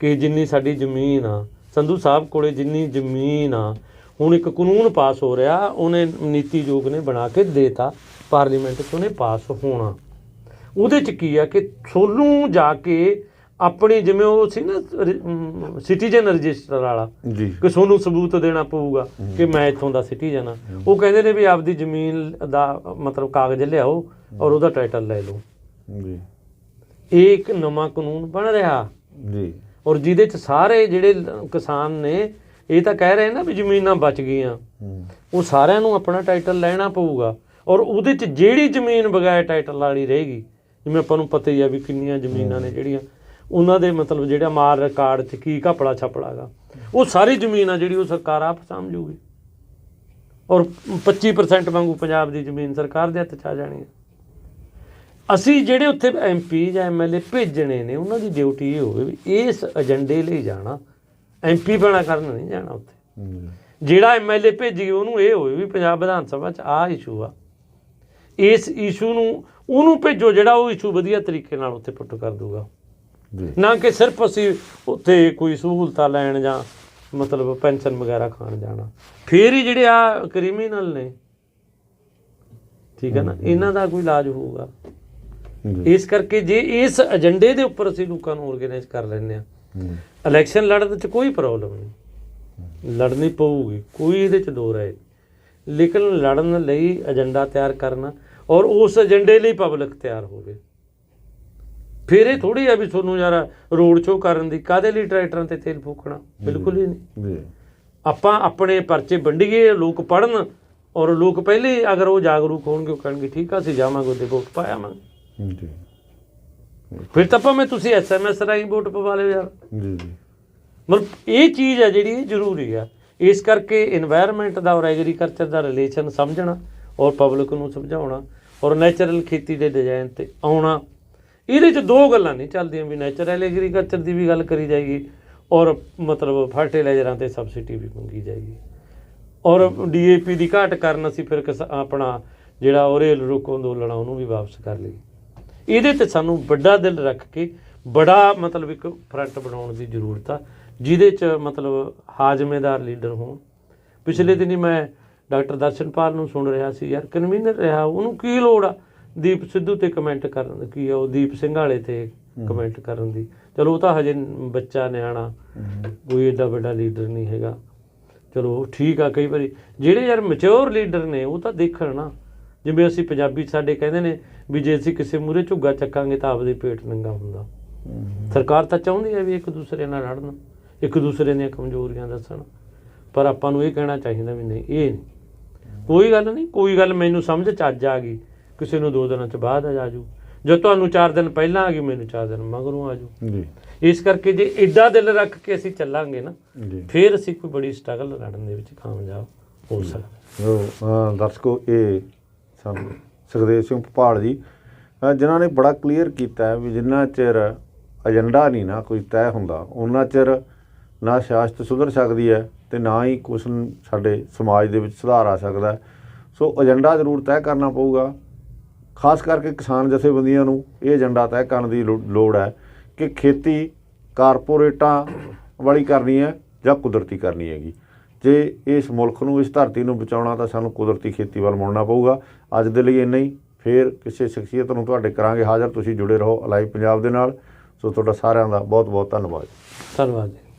ਕਿ ਜਿੰਨੀ ਸਾਡੀ ਜ਼ਮੀਨ ਆ, ਸੰਧੂ ਸਾਹਿਬ ਕੋਲੇ ਜਿੰਨੀ ਜ਼ਮੀਨ ਆ, ਹੁਣ ਇੱਕ ਕਾਨੂੰਨ ਪਾਸ ਹੋ ਰਿਹਾ, ਉਹਨੇ ਨੀਤੀ ਆਯੋਗ ਨੇ ਬਣਾ ਕੇ ਦੇਤਾ, ਪਾਰਲੀਮੈਂਟ 'ਚ ਉਹਨੇ ਪਾਸ ਹੋਣਾ। ਉਹਦੇ 'ਚ ਕੀ ਆ ਕਿ ਤੁਹਾਨੂੰ ਜਾ ਕੇ ਆਪਣੀ, ਜਿਵੇਂ ਉਹ ਸੀ ਨਾ ਸਿਟੀਜ਼ਨ ਰਜਿਸਟਰ ਵਾਲਾ, ਕਿ ਤੁਹਾਨੂੰ ਸਬੂਤ ਦੇਣਾ ਪਊਗਾ ਕਿ ਮੈਂ ਇੱਥੋਂ ਦਾ ਸਿਟੀਜ਼ਨ ਆ। ਉਹ ਕਹਿੰਦੇ ਨੇ ਵੀ ਆਪਦੀ ਜ਼ਮੀਨ ਦਾ ਮਤਲਬ ਕਾਗਜ਼ ਲਿਆਓ ਔਰ ਉਹਦਾ ਟਾਈਟਲ ਲੈ ਲਓ। ਇਹ ਇੱਕ ਨਵਾਂ ਕਾਨੂੰਨ ਬਣ ਰਿਹਾ ਜੀ, ਔਰ ਜਿਹਦੇ 'ਚ ਸਾਰੇ ਜਿਹੜੇ ਕਿਸਾਨ ਨੇ ਇਹ ਤਾਂ ਕਹਿ ਰਹੇ ਨਾ ਵੀ ਜ਼ਮੀਨਾਂ ਬਚ ਗਈਆਂ, ਉਹ ਸਾਰਿਆਂ ਨੂੰ ਆਪਣਾ ਟਾਈਟਲ ਲੈਣਾ ਪਊਗਾ। ਔਰ ਉਹਦੇ 'ਚ ਜਿਹੜੀ ਜ਼ਮੀਨ ਬਗੈਰ ਟਾਈਟਲ ਵਾਲੀ ਰਹੇਗੀ, ਜਿਵੇਂ ਆਪਾਂ ਨੂੰ ਪਤਾ ਹੀ ਆ ਵੀ ਕਿੰਨੀਆਂ ਜ਼ਮੀਨਾਂ ਨੇ ਜਿਹੜੀਆਂ ਉਹਨਾਂ ਦੇ ਮਤਲਬ ਜਿਹੜਾ ਮਾਲ ਰਿਕਾਰਡ 'ਚ ਕੀ ਘਪਲਾ ਛਪਲਾ ਗਾ, ਉਹ ਸਾਰੀ ਜ਼ਮੀਨ ਆ ਜਿਹੜੀ ਉਹ ਸਰਕਾਰ ਆਪ ਸਮਝੂਗੀ। ਔਰ 25% ਵਾਂਗੂ ਪੰਜਾਬ ਦੀ ਜ਼ਮੀਨ ਸਰਕਾਰ ਦੇ ਹੱਥ 'ਚ ਆ ਜਾਣੀ ਹੈ। ਅਸੀਂ ਜਿਹੜੇ ਉੱਥੇ MP ਜਾਂ MLA ਭੇਜਣੇ ਨੇ, ਉਹਨਾਂ ਦੀ ਡਿਊਟੀ ਇਹ ਹੋਵੇ ਵੀ ਇਸ ਏਜੰਡੇ ਲਈ ਜਾਣਾ, MP ਬਣਾ ਕਰਨ ਨਹੀਂ ਜਾਣਾ ਉੱਥੇ। ਜਿਹੜਾ MLA ਭੇਜੀ ਉਹਨੂੰ ਇਹ ਹੋਵੇ ਵੀ ਪੰਜਾਬ ਵਿਧਾਨ ਸਭਾ 'ਚ ਆਹ ਇਸ਼ੂ ਆ, ਇਸ ਇਸ਼ੂ ਨੂੰ ਉਹਨੂੰ ਭੇਜੋ ਜਿਹੜਾ ਉਹ ਇਸ਼ੂ ਵਧੀਆ ਤਰੀਕੇ ਨਾਲ ਉੱਥੇ ਪੁੱਟ ਕਰ ਦੂਗਾ, ਨਾ ਕਿ ਸਿਰਫ ਅਸੀਂ ਉੱਥੇ ਕੋਈ ਸਹੂਲਤਾਂ ਲੈਣ ਜਾਂ ਮਤਲਬ ਪੈਨਸ਼ਨ ਵਗੈਰਾ ਖਾਣ ਜਾਣਾ। ਫੇਰ ਹੀ ਜਿਹੜੇ ਆ ਕ੍ਰਿਮੀਨਲ ਨੇ, ਠੀਕ ਹੈ ਨਾ, ਇਹਨਾਂ ਦਾ ਕੋਈ ਇਲਾਜ ਹੋਊਗਾ। ਇਸ ਕਰਕੇ ਜੇ ਇਸ ਏਜੰਡੇ ਦੇ ਉੱਪਰ ਅਸੀਂ ਲੋਕਾਂ ਨੂੰ ਔਰਗੇਨਾਈਜ਼ ਕਰ ਲੈਂਦੇ ਹਾਂ, ਇਲੈਕਸ਼ਨ ਲੜਨ 'ਚ ਕੋਈ ਪ੍ਰੋਬਲਮ ਨਹੀਂ, ਲੜਨੀ ਪਊਗੀ, ਕੋਈ ਇਹਦੇ 'ਚ ਦੋ ਰਾਏ। ਲੇਕਿਨ ਲੜਨ ਲਈ ਏਜੰਡਾ ਤਿਆਰ ਕਰਨਾ ਔਰ ਉਸ ਏਜੰਡੇ ਲਈ ਪਬਲਿਕ ਤਿਆਰ ਹੋਵੇ। ਫਿਰ ਇਹ ਥੋੜ੍ਹੀ ਆ ਵੀ ਤੁਹਾਨੂੰ ਯਾਰ ਰੋਡ ਸ਼ੋਅ ਕਰਨ ਦੀ, ਕਾਹਦੇ ਲਈ ਟਰੈਕਟਰਾਂ 'ਤੇ ਤੇਲ ਫੂਕਣਾ? ਬਿਲਕੁਲ ਹੀ ਨਹੀਂ। ਆਪਾਂ ਆਪਣੇ ਪਰਚੇ ਵੰਡੀਏ, ਲੋਕ ਪੜ੍ਹਨ, ਔਰ ਲੋਕ ਪਹਿਲੇ ਅਗਰ ਉਹ ਜਾਗਰੂਕ ਹੋਣਗੇ, ਉਹ ਕਹਿਣਗੇ ਠੀਕ ਆ ਅਸੀਂ ਜਾਵਾਂਗੇ, ਉਹਦੇ ਵੋਟ ਪਾਇਆਵਾਂਗੇ। ਫਿਰ ਤਾਂ ਭਾਵੇਂ ਤੁਸੀਂ SMS ਰਾਹੀਂ ਵੋਟ ਪਵਾ ਲਿਓ ਯਾਰ। ਜੀ ਜੀ। ਮਤਲਬ ਇਹ ਚੀਜ਼ ਹੈ ਜਿਹੜੀ ਇਹ ਜ਼ਰੂਰੀ ਆ। ਇਸ ਕਰਕੇ ਇਨਵਾਇਰਨਮੈਂਟ ਦਾ ਔਰ ਐਗਰੀਕਲਚਰ ਦਾ ਰਿਲੇਸ਼ਨ ਸਮਝਣਾ ਔਰ ਪਬਲਿਕ ਨੂੰ ਸਮਝਾਉਣਾ ਔਰ ਨੈਚੁਰਲ ਖੇਤੀ ਦੇ ਡਿਜ਼ਾਈਨ 'ਤੇ ਆਉਣਾ। ਇਹਦੇ 'ਚ ਦੋ ਗੱਲਾਂ ਨਹੀਂ ਚੱਲਦੀਆਂ ਵੀ ਨੈਚੁਰਲ ਐਗਰੀਕਲਚਰ ਦੀ ਵੀ ਗੱਲ ਕਰੀ ਜਾਏਗੀ ਔਰ ਮਤਲਬ ਫਰਟੀਲਾਈਜ਼ਰਾਂ 'ਤੇ ਸਬਸਿਡੀ ਵੀ ਮੰਗੀ ਜਾਏਗੀ ਔਰ DAP ਦੀ ਘਾਟ ਕਾਰਨ ਅਸੀਂ ਫਿਰ ਆਪਣਾ ਜਿਹੜਾ ਉਹ ਰੇਲ ਰੋਕੋ ਅੰਦੋਲਨ ਆ ਉਹਨੂੰ ਵੀ ਵਾਪਸ ਕਰ ਲਈ। ਇਹਦੇ 'ਤੇ ਸਾਨੂੰ ਵੱਡਾ ਦਿਲ ਰੱਖ ਕੇ ਬੜਾ ਮਤਲਬ ਇੱਕ ਫਰੰਟ ਬਣਾਉਣ ਦੀ ਜ਼ਰੂਰਤ ਆ, ਜਿਹਦੇ 'ਚ ਮਤਲਬ ਹਾਜ਼ਮੇਦਾਰ ਲੀਡਰ ਹੋਣ। ਪਿਛਲੇ ਦਿਨੀ ਮੈਂ ਡਾਕਟਰ ਦਰਸ਼ਨਪਾਲ ਨੂੰ ਸੁਣ ਰਿਹਾ ਸੀ, ਯਾਰ ਕਨਵੀਨਰ ਰਿਹਾ, ਉਹਨੂੰ ਕੀ ਲੋੜ ਆ ਦੀਪ ਸਿੱਧੂ 'ਤੇ ਕਮੈਂਟ ਕਰਨ ਕੀ ਆ, ਉਹ ਦੀਪ ਸਿੰਘ ਵਾਲੇ 'ਤੇ ਕਮੈਂਟ ਕਰਨ ਦੀ। ਚਲੋ ਉਹ ਤਾਂ ਹਜੇ ਬੱਚਾ ਨਿਆਣਾ, ਕੋਈ ਐਡਾ ਵੱਡਾ ਲੀਡਰ ਨਹੀਂ ਹੈਗਾ। ਚਲੋ ਠੀਕ ਆ, ਕਈ ਵਾਰੀ ਜਿਹੜੇ ਯਾਰ ਮੈਚਿਓਰ ਲੀਡਰ ਨੇ ਉਹ ਤਾਂ ਦੇਖਣ ਨਾ, ਜਿਵੇਂ ਅਸੀਂ ਪੰਜਾਬੀ ਸਾਡੇ ਕਹਿੰਦੇ ਨੇ ਵੀ ਜੇ ਅਸੀਂ ਕਿਸੇ ਮੂਹਰੇ ਝੁੱਗਾ ਚੱਕਾਂਗੇ ਤਾਂ ਆਪਦੇ ਪੇਟ ਨੰਗਾ ਹੁੰਦਾ। ਸਰਕਾਰ ਤਾਂ ਚਾਹੁੰਦੀ ਹੈ ਵੀ ਇੱਕ ਦੂਸਰੇ ਨਾਲ ਲੜਨ, ਇੱਕ ਦੂਸਰੇ ਦੀਆਂ ਕਮਜ਼ੋਰੀਆਂ ਦੱਸਣ, ਪਰ ਆਪਾਂ ਨੂੰ ਇਹ ਕਹਿਣਾ ਚਾਹੀਦਾ ਵੀ ਨਹੀਂ, ਇਹ ਨਹੀਂ, ਕੋਈ ਗੱਲ ਨਹੀਂ, ਕੋਈ ਗੱਲ ਮੈਨੂੰ ਸਮਝ 'ਚ ਅੱਜ ਆ ਗਈ, ਕਿਸੇ ਨੂੰ 2 ਦਿਨਾਂ 'ਚ ਬਾਅਦ ਆ ਜਾਜੂ, ਜੋ ਤੁਹਾਨੂੰ 4 ਦਿਨ ਪਹਿਲਾਂ ਆ ਗਈ ਮੈਨੂੰ 4 ਦਿਨ ਮਗਰੋਂ ਆ ਜਾਊ। ਇਸ ਕਰਕੇ ਜੇ ਐਡਾ ਦਿਲ ਰੱਖ ਕੇ ਅਸੀਂ ਚੱਲਾਂਗੇ ਨਾ, ਫਿਰ ਅਸੀਂ ਕੋਈ ਬੜੀ ਸਟਰਗਲ ਲੜਨ ਦੇ ਵਿੱਚ ਕਾਮਯਾਬ ਹੋ ਸਕਦੇ। ਦਰਸ਼ਕੋ, ਇਹ ਸਾਨੂੰ ਸੁਖਦੇਵ ਸਿੰਘ ਭੁਪਾਲ ਜੀ ਜਿਨ੍ਹਾਂ ਨੇ ਬੜਾ ਕਲੀਅਰ ਕੀਤਾ ਵੀ ਜਿੰਨਾ ਚਿਰ ਏਜੰਡਾ ਨਹੀਂ ਨਾ ਕੋਈ ਤੈਅ ਹੁੰਦਾ, ਉਹਨਾਂ ਚਿਰ ਨਾ ਸਿਆਸਤ ਸੁਧਰ ਸਕਦੀ ਹੈ ਅਤੇ ਨਾ ਹੀ ਕੁਛ ਸਾਡੇ ਸਮਾਜ ਦੇ ਵਿੱਚ ਸੁਧਾਰ ਆ ਸਕਦਾ। ਸੋ ਏਜੰਡਾ ਜ਼ਰੂਰ ਤੈਅ ਕਰਨਾ ਪਊਗਾ। ਖਾਸ ਕਰਕੇ ਕਿਸਾਨ ਜਥੇਬੰਦੀਆਂ ਨੂੰ ਇਹ ਏਜੰਡਾ ਤੈਅ ਕਰਨ ਦੀ ਲੋੜ ਹੈ ਕਿ ਖੇਤੀ ਕਾਰਪੋਰੇਟਾਂ ਵਾਲੀ ਕਰਨੀ ਹੈ ਜਾਂ ਕੁਦਰਤੀ ਕਰਨੀ ਹੈਗੀ। ਜੇ ਇਸ ਮੁਲਕ ਨੂੰ, ਇਸ ਧਰਤੀ ਨੂੰ ਬਚਾਉਣਾ ਤਾਂ ਸਾਨੂੰ ਕੁਦਰਤੀ ਖੇਤੀ ਵੱਲ ਮੁੜਨਾ ਪਊਗਾ। ਅੱਜ ਦੇ ਲਈ ਇੰਨਾ ਹੀ, ਫਿਰ ਕਿਸੇ ਸ਼ਖਸੀਅਤ ਨੂੰ ਤੁਹਾਡੇ ਕਰਾਂਗੇ ਹਾਜ਼ਰ। ਤੁਸੀਂ ਜੁੜੇ ਰਹੋ ਅਲਾਈਵ ਪੰਜਾਬ ਦੇ ਨਾਲ। ਸੋ ਤੁਹਾਡਾ ਸਾਰਿਆਂ ਦਾ ਬਹੁਤ ਬਹੁਤ ਧੰਨਵਾਦ। ਧੰਨਵਾਦ ਜੀ।